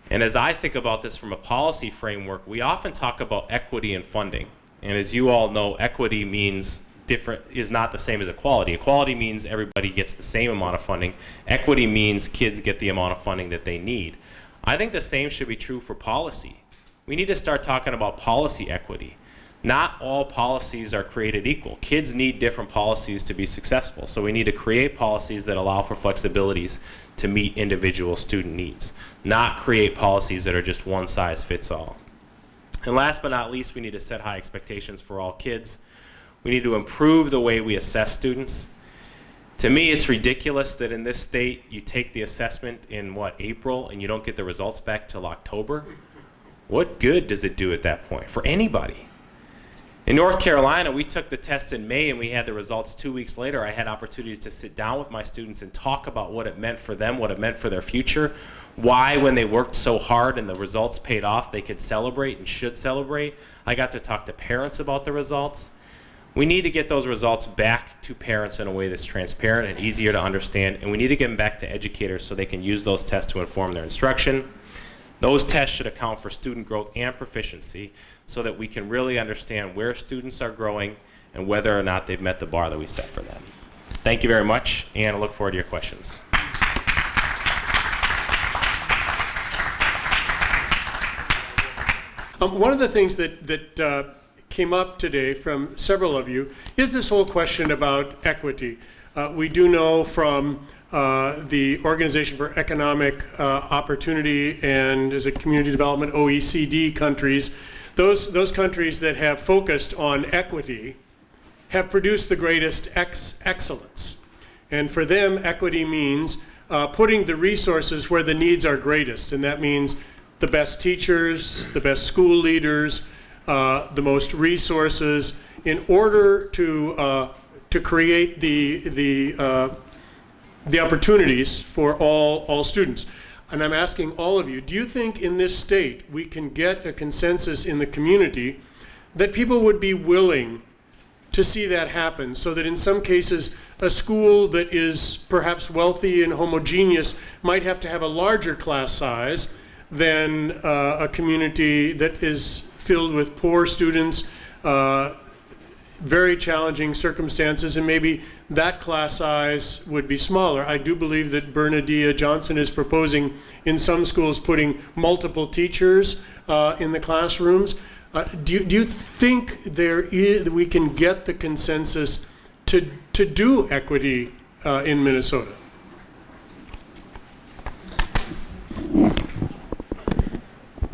And as I think about this from a policy framework, we often talk about equity in funding. And as you all know, equity means is not the same as equality. Equality means everybody gets the same amount of funding. Equity means kids get the amount of funding that they need. I think the same should be true for policy. We need to start talking about policy equity. Not all policies are created equal. Kids need different policies to be successful. So we need to create policies that allow for flexibilities to meet individual student needs, not create policies that are just one size fits all. And last but not least, we need to set high expectations for all kids. We need to improve the way we assess students. To me, it's ridiculous that in this state, you take the assessment in, April, and you don't get the results back till October? What good does it do at that point for anybody? In North Carolina, we took the test in May and we had the results 2 weeks later. I had opportunities to sit down with my students and talk about what it meant for them, what it meant for their future, why when they worked so hard and the results paid off, they could celebrate and should celebrate. I got to talk to parents about the results. We need to get those results back to parents in a way that's transparent and easier to understand, and we need to get them back to educators so they can use those tests to inform their instruction. Those tests should account for student growth and proficiency so that we can really understand where students are growing and whether or not they've met the bar that we set for them. Thank you very much, and I look forward to your questions. One of the things that came up today from several of you is this whole question about equity. We do know from the Organization for Economic Opportunity and as a community development, OECD countries, those countries that have focused on equity have produced the greatest excellence. And for them, equity means putting the resources where the needs are greatest, and that means the best teachers, the best school leaders, the most resources, in order to create the opportunities for all students. And I'm asking all of you, do you think in this state we can get a consensus in the community that people would be willing to see that happen, so that in some cases a school that is perhaps wealthy and homogeneous might have to have a larger class size than a community that is filled with poor students, very challenging circumstances, and maybe that class size would be smaller? I do believe that Bernadette Johnson is proposing in some schools putting multiple teachers in the classrooms. Do you think we can get the consensus to do equity in Minnesota?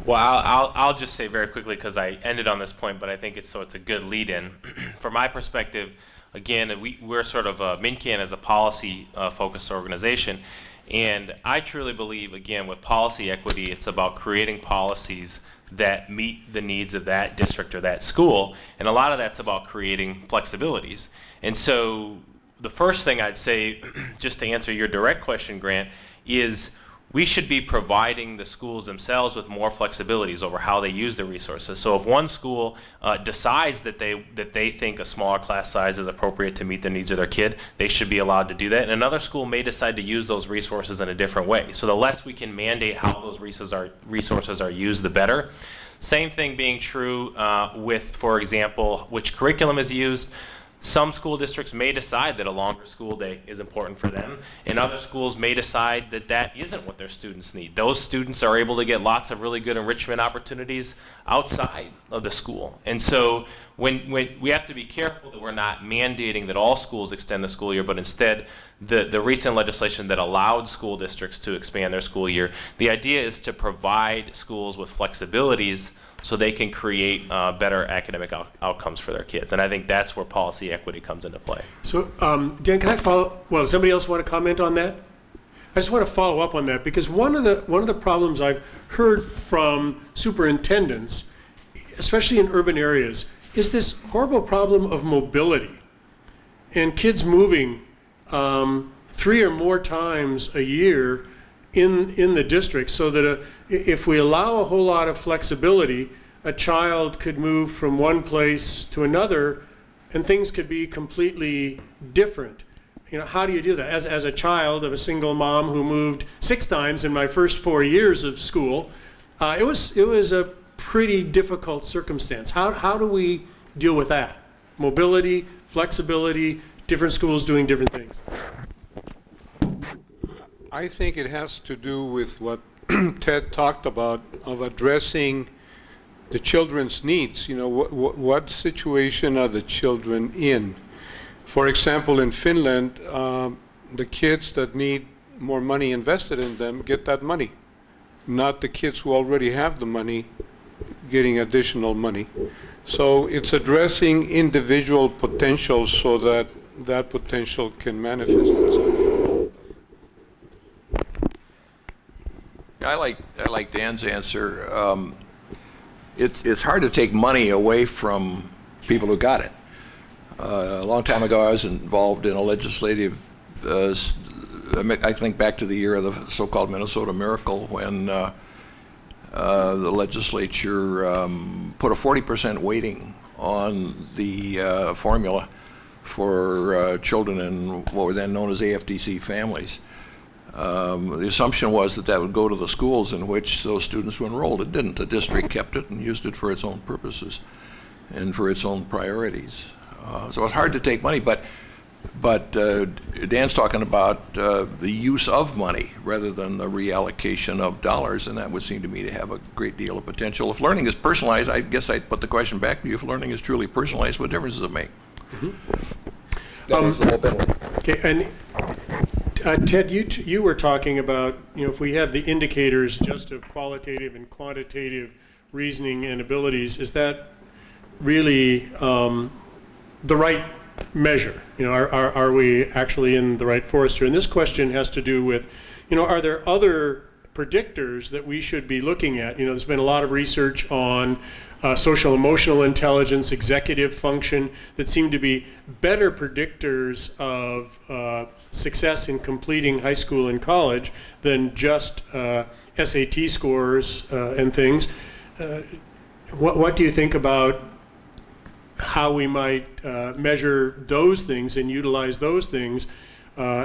Well, I'll just say very quickly, because I ended on this point, but I think it's a good lead-in. From my perspective, again, we're sort of MNCAN as a policy-focused organization, and I truly believe, again, with policy equity, it's about creating policies that meet the needs of that district or that school, and a lot of that's about creating flexibilities. And so the first thing I'd say, just to answer your direct question, Grant, is we should be providing the schools themselves with more flexibilities over how they use the resources. So if one school decides that they think a smaller class size is appropriate to meet the needs of their kid, they should be allowed to do that. And another school may decide to use those resources in a different way. So the less we can mandate how those resources are used, the better. Same thing being true with, for example, which curriculum is used. Some school districts may decide that a longer school day is important for them, and other schools may decide that that isn't what their students need. Those students are able to get lots of really good enrichment opportunities outside of the school. And so when we have to be careful that we're not mandating that all schools extend the school year, but instead the recent legislation that allowed school districts to expand their school year, the idea is to provide schools with flexibilities so they can create better academic outcomes for their kids. And I think that's where policy equity comes into play. So, Dan, can I follow? Well, does somebody else want to comment on that? I just want to follow up on that, because one of the problems I've heard from superintendents, especially in urban areas, is this horrible problem of mobility and kids moving 3 or more times a year in the district, so that if we allow a whole lot of flexibility, a child could move from one place to another and things could be completely different. You know, how do you do that? As a child of a single mom who moved 6 times in my first 4 years of school, it was a pretty difficult circumstance. How do we deal with that? Mobility, flexibility, different schools doing different things. I think it has to do with what Ted talked about, of addressing the children's needs. You know, what situation are the children in? For example, in Finland, the kids that need more money invested in them get that money, not the kids who already have the money getting additional money. So it's addressing individual potential so that that potential can manifest itself. I like Dan's answer. It's hard to take money away from people who got it. A long time ago, I was involved in a legislative, I think back to the year of the so-called Minnesota Miracle, when the legislature put a 40% weighting on the formula for children in what were then known as AFDC families. The assumption was that would go to the schools in which those students were enrolled. It didn't. The district kept it and used it for its own purposes and for its own priorities. So it's hard to take money, but Dan's talking about the use of money rather than the reallocation of dollars, and that would seem to me to have a great deal of potential. If learning is personalized, I guess I'd put the question back to you. If learning is truly personalized, what difference does it make? That is the mobility. Okay, and Ted, you were talking about, you know, if we have the indicators just of qualitative and quantitative reasoning and abilities, is that really the right measure? You know, are we actually in the right forest here? And this question has to do with, you know, are there other predictors that we should be looking at? You know, there's been a lot of research on social emotional intelligence, executive function, that seem to be better predictors of success in completing high school and college than just SAT scores and things. What do you think about how we might measure those things and utilize those things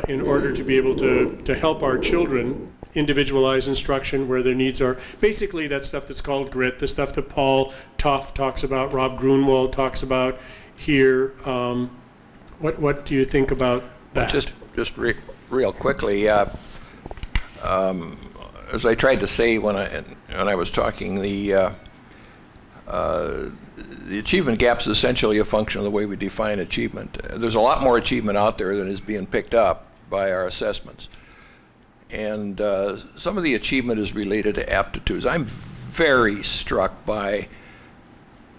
in order to be able to help our children individualize instruction where their needs are? Basically, that stuff that's called grit, the stuff that Paul Toff talks about, Rob Grunwald talks about here. What do you think about that? Just real quickly, as I tried to say when I was talking, the achievement gap is essentially a function of the way we define achievement. There's a lot more achievement out there than is being picked up by our assessments. And some of the achievement is related to aptitudes. I'm very struck by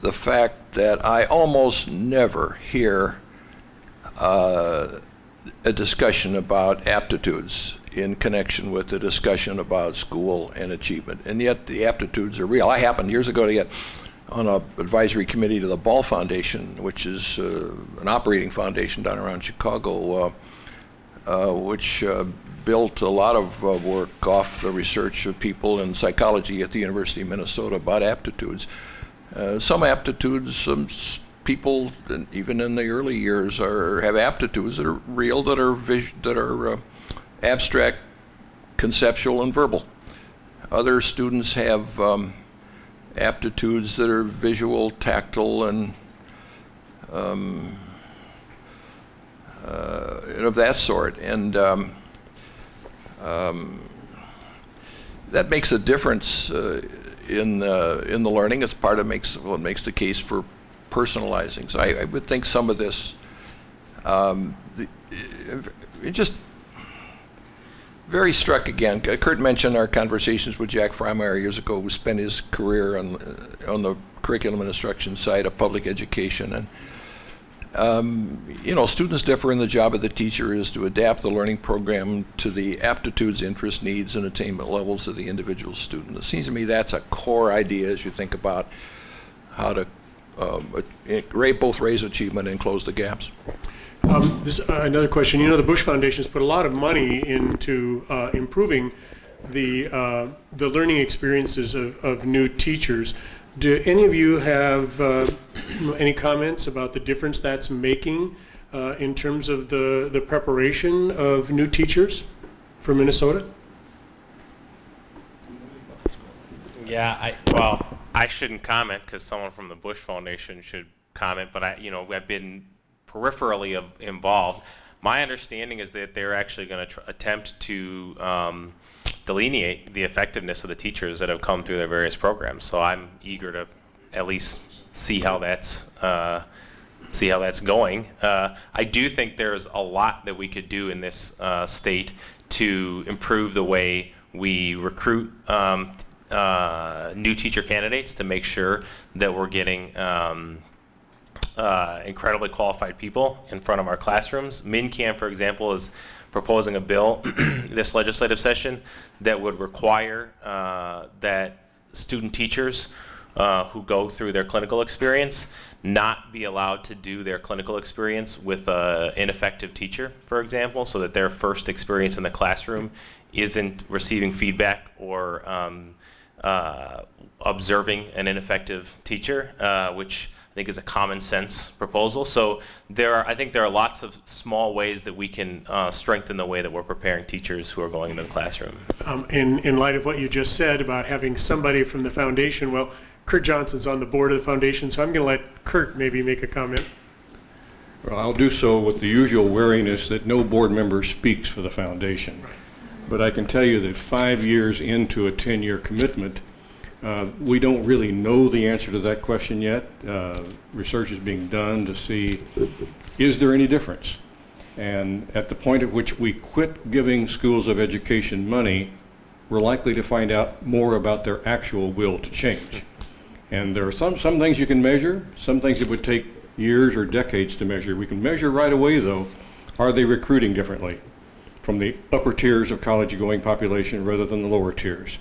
the fact that I almost never hear a discussion about aptitudes in connection with the discussion about school and achievement. And yet the aptitudes are real. I happened years ago to get on an advisory committee to the Ball Foundation, which is an operating foundation down around Chicago, which built a lot of work off the research of people in psychology at the University of Minnesota about aptitudes. Some aptitudes, some people, even in the early years, have aptitudes that are real, that are abstract, conceptual, and verbal. Other students have aptitudes that are visual, tactile, and of that sort. And that makes a difference in the learning. It's part of what makes the case for personalizing. So I would think some of this, just very struck again. Kurt mentioned our conversations with Jack Freimeyer years ago, who spent his career on the curriculum and instruction side of public education. And you know, students differ, and the job of the teacher is to adapt the learning program to the aptitudes, interests, needs, and attainment levels of the individual student. It seems to me that's a core idea as you think about how to both raise achievement and close the gaps. Another question. You know, the Bush Foundation has put a lot of money into improving the learning experiences of new teachers. Do any of you have any comments about the difference that's making in terms of the preparation of new teachers for Minnesota? Yeah, I shouldn't comment because someone from the Bush Foundation should comment, but I've been peripherally involved. My understanding is that they're actually going to attempt to delineate the effectiveness of the teachers that have come through their various programs. So I'm eager to at least see how that's going. I do think there's a lot that we could do in this state to improve the way we recruit new teacher candidates, to make sure that we're getting incredibly qualified people in front of our classrooms. MnCAN, for example, is proposing a bill this legislative session that would require that student teachers who go through their clinical experience not be allowed to do their clinical experience with an ineffective teacher, for example, so that their first experience in the classroom isn't receiving feedback or observing an ineffective teacher, which I think is a common sense proposal. So I think there are lots of small ways that we can strengthen the way that we're preparing teachers who are going into the classroom. In light of what you just said about having somebody from the foundation, well, Kurt Johnson's on the board of the foundation, so I'm going to let Kurt maybe make a comment. Well, I'll do so with the usual wariness that no board member speaks for the foundation. But I can tell you that 5 years into a 10-year commitment, we don't really know the answer to that question yet. Research is being done to see, is there any difference? And at the point at which we quit giving schools of education money, we're likely to find out more about their actual will to change. And there are some things you can measure, some things it would take years or decades to measure. We can measure right away, though, are they recruiting differently from the upper tiers of college-going population rather than the lower tiers?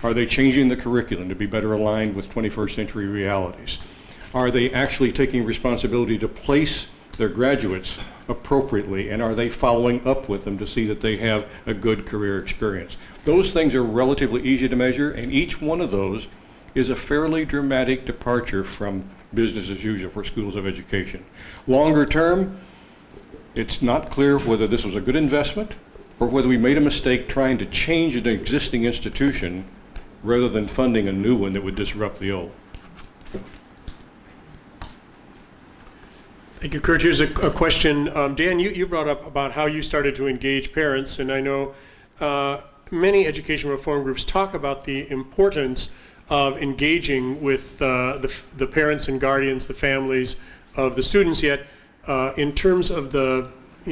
Are they changing the curriculum to be better aligned with 21st century realities? Are they actually taking responsibility to place their graduates appropriately, and are they following up with them to see that they have a good career experience? Those things are relatively easy to measure, and each one of those is a fairly dramatic departure from business as usual for schools of education. Longer term, it's not clear whether this was a good investment or whether we made a mistake trying to change an existing institution rather than funding a new one that would disrupt the old. Thank you, Kurt. Here's a question. Dan, you brought up about how you started to engage parents, and I know many education reform groups talk about the importance of engaging with the parents and guardians, the families of the students. Yet, in terms of the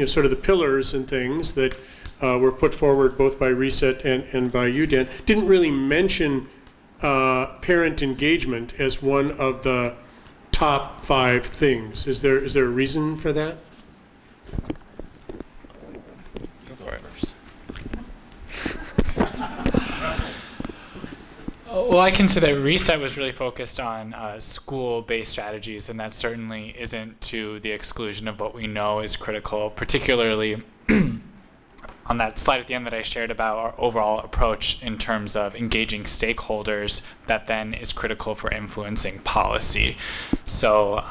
sort of the pillars and things that were put forward both by Reset and by you, Dan, didn't really mention parent engagement as one of the top 5 things. Is there a reason for that? Go for it first. Well, I can say that Reset was really focused on school-based strategies, and that certainly isn't to the exclusion of what we know is critical, particularly on that slide at the end that I shared about our overall approach in terms of engaging stakeholders that then is critical for influencing policy. So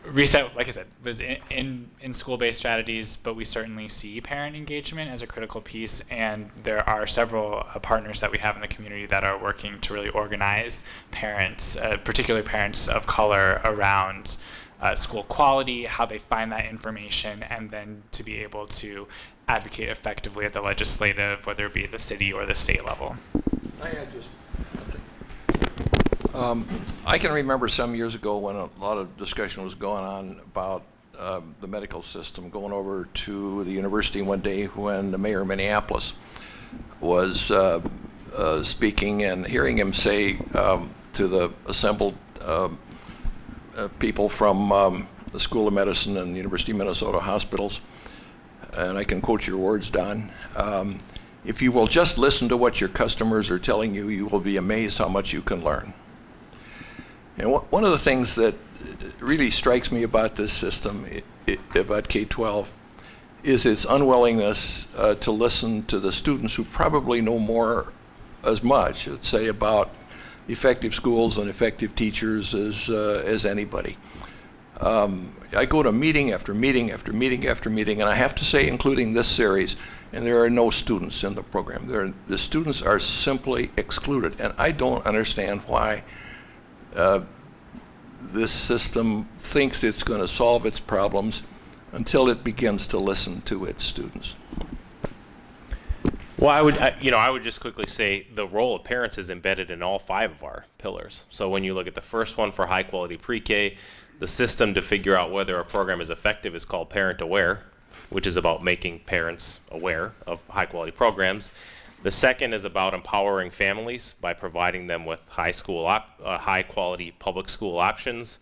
Reset, like I said, was in school-based strategies, but we certainly see parent engagement as a critical piece, and there are several partners that we have in the community that are working to really organize parents, particularly parents of color, around school quality, how they find that information, and then to be able to advocate effectively at the legislative, whether it be the city or the state level. I can remember some years ago when a lot of discussion was going on about the medical system, going over to the university one day when the mayor of Minneapolis was speaking, and hearing him say to the assembled people from the School of Medicine and University of Minnesota hospitals, and I can quote your words, Don, if you will just listen to what your customers are telling you, you will be amazed how much you can learn. And one of the things that really strikes me about this system, about K-12, is its unwillingness to listen to the students who probably know more as much, let's say, about effective schools and effective teachers as anybody. I go to meeting after meeting after meeting after meeting, and I have to say, including this series, and there are no students in the program. The students are simply excluded, and I don't understand why this system thinks it's going to solve its problems until it begins to listen to its students. Well, I would just quickly say the role of parents is embedded in all 5 of our pillars. So when you look at the first one for high quality pre-K, the system to figure out whether a program is effective is called Parent Aware, which is about making parents aware of high quality programs. The second is about empowering families by providing them with high quality public school options.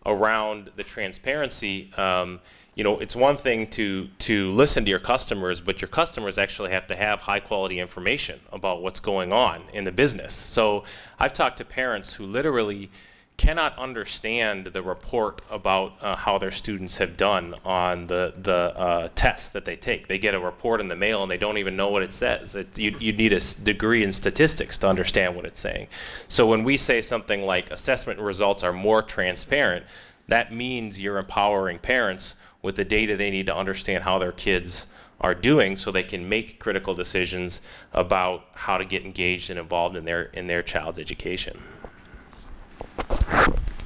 Around the transparency, it's one thing to listen to your customers, but your customers actually have to have high quality information about what's going on in the business. So I've talked to parents who literally cannot understand the report about how their students have done on the tests that they take. They get a report in the mail and they don't even know what it says. You need a degree in statistics to understand what it's saying. So when we say something like assessment results are more transparent, that means you're empowering parents with the data they need to understand how their kids are doing so they can make critical decisions about how to get engaged and involved in their child's education.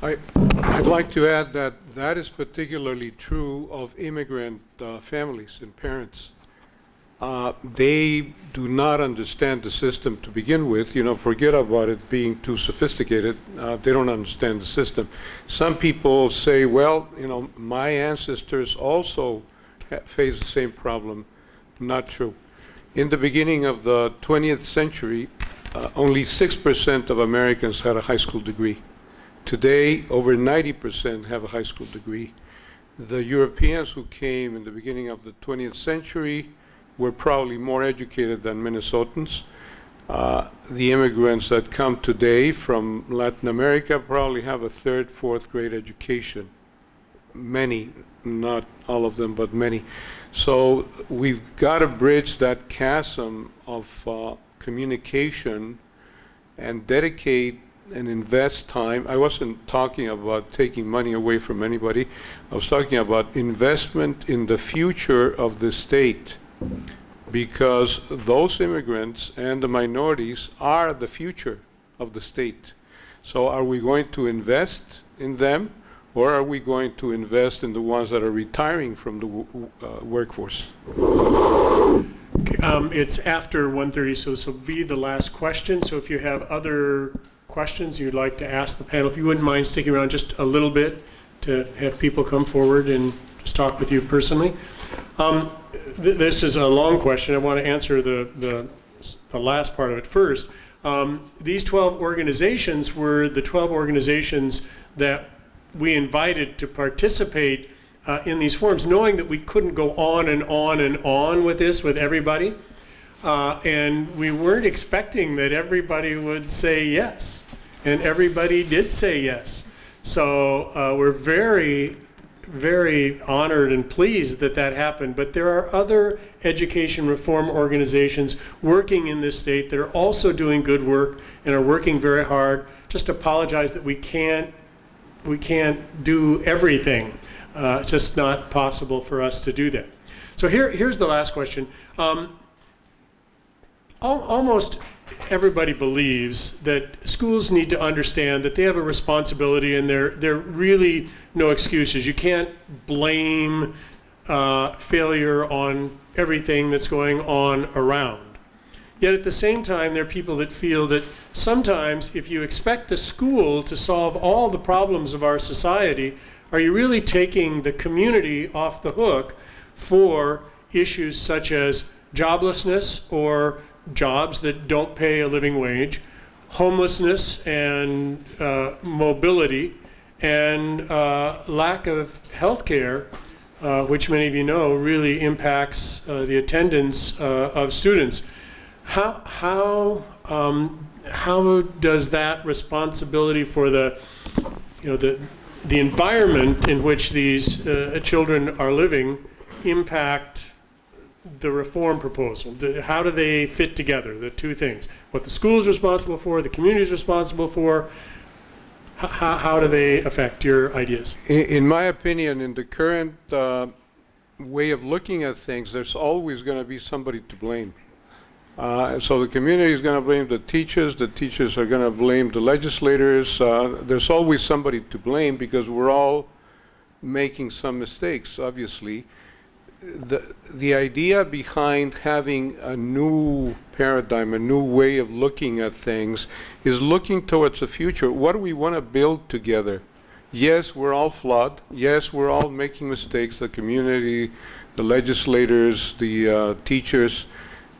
I'd like to add that that is particularly true of immigrant families and parents. They do not understand the system to begin with. Forget about it being too sophisticated. They don't understand the system. Some people say, well, my ancestors also faced the same problem. Not true. In the beginning of the 20th century, only 6% of Americans had a high school degree. Today, over 90% have a high school degree. The Europeans who came in the beginning of the 20th century were probably more educated than Minnesotans. The immigrants that come today from Latin America probably have a third, fourth grade education. Many, not all of them, but many. So we've got to bridge that chasm of communication and dedicate and invest time. I wasn't talking about taking money away from anybody. I was talking about investment in the future of the state, because those immigrants and the minorities are the future of the state. So are we going to invest in them, or are we going to invest in the ones that are retiring from the workforce? It's after 1:30, so this will be the last question. So if you have other questions you'd like to ask the panel, if you wouldn't mind sticking around just a little bit to have people come forward and just talk with you personally. This is a long question. I want to answer the last part of it first. These 12 organizations were the 12 organizations that we invited to participate in these forums, knowing that we couldn't go on and on and on with this with everybody. And we weren't expecting that everybody would say yes. And everybody did say yes. So we're very, very honored and pleased that that happened. But there are other education reform organizations working in this state that are also doing good work and are working very hard. Just apologize that we can't do everything. It's just not possible for us to do that. So here's the last question. Almost everybody believes that schools need to understand that they have a responsibility, and there are really no excuses. You can't blame failure on everything that's going on around. Yet at the same time, there are people that feel that sometimes if you expect the school to solve all the problems of our society, are you really taking the community off the hook for issues such as joblessness or jobs that don't pay a living wage, homelessness and mobility, and lack of health care, which many of you know really impacts the attendance of students. How does that responsibility for the environment in which these children are living impact the reform proposal? How do they fit together, the two things? What the school is responsible for, the community is responsible for, how do they affect your ideas? In my opinion, in the current way of looking at things, there's always going to be somebody to blame. So the community is going to blame the teachers are going to blame the legislators. There's always somebody to blame because we're all making some mistakes, obviously. The idea behind having a new paradigm, a new way of looking at things, is looking towards the future. What do we want to build together? Yes, we're all flawed. Yes, we're all making mistakes, the community, the legislators, the teachers.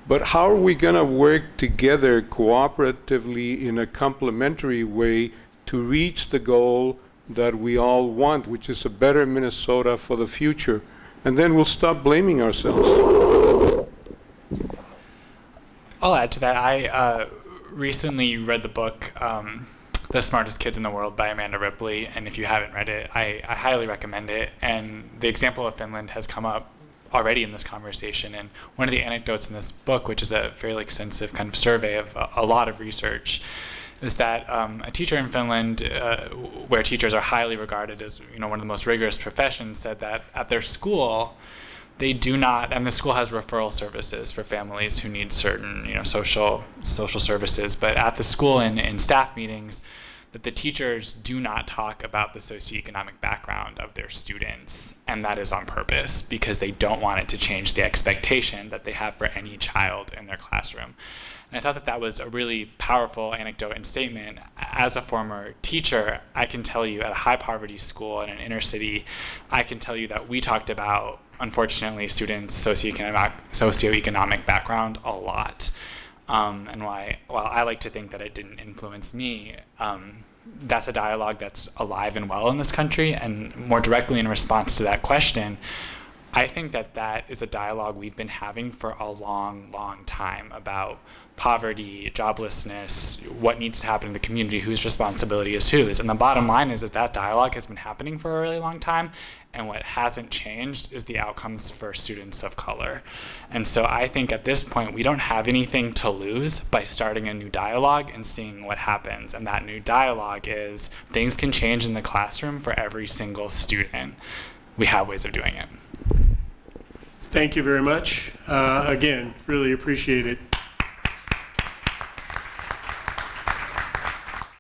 But how are we going to work together cooperatively in a complementary way to reach the goal that we all want, which is a better Minnesota for the future? And then we'll stop blaming ourselves. I'll add to that. I recently read the book The Smartest Kids in the World by Amanda Ripley, and if you haven't read it, I highly recommend it. And the example of Finland has come up already in this conversation, and one of the anecdotes in this book, which is a fairly extensive kind of survey of a lot of research, is that a teacher in Finland, where teachers are highly regarded as one of the most rigorous professions, said that at their school, they do not, and the school has referral services for families who need certain social services, but at the school in staff meetings, that the teachers do not talk about the socioeconomic background of their students, and that is on purpose because they don't want it to change the expectation that they have for any child in their classroom. And I thought that was a really powerful anecdote and statement. As a former teacher, I can tell you at a high poverty school in an inner city, I can tell you that we talked about, unfortunately, students' socioeconomic background a lot. And while I like to think that it didn't influence me, that's a dialogue that's alive and well in this country. And more directly in response to that question, I think that that is a dialogue we've been having for a long, long time about poverty, joblessness, what needs to happen in the community, whose responsibility is whose. And the bottom line is that that dialogue has been happening for a really long time, and what hasn't changed is the outcomes for students of color. And so I think at this point, we don't have anything to lose by starting a new dialogue and seeing what happens. And that new dialogue is things can change in the classroom for every single student. We have ways of doing it. Thank you very much. Again, really appreciate it.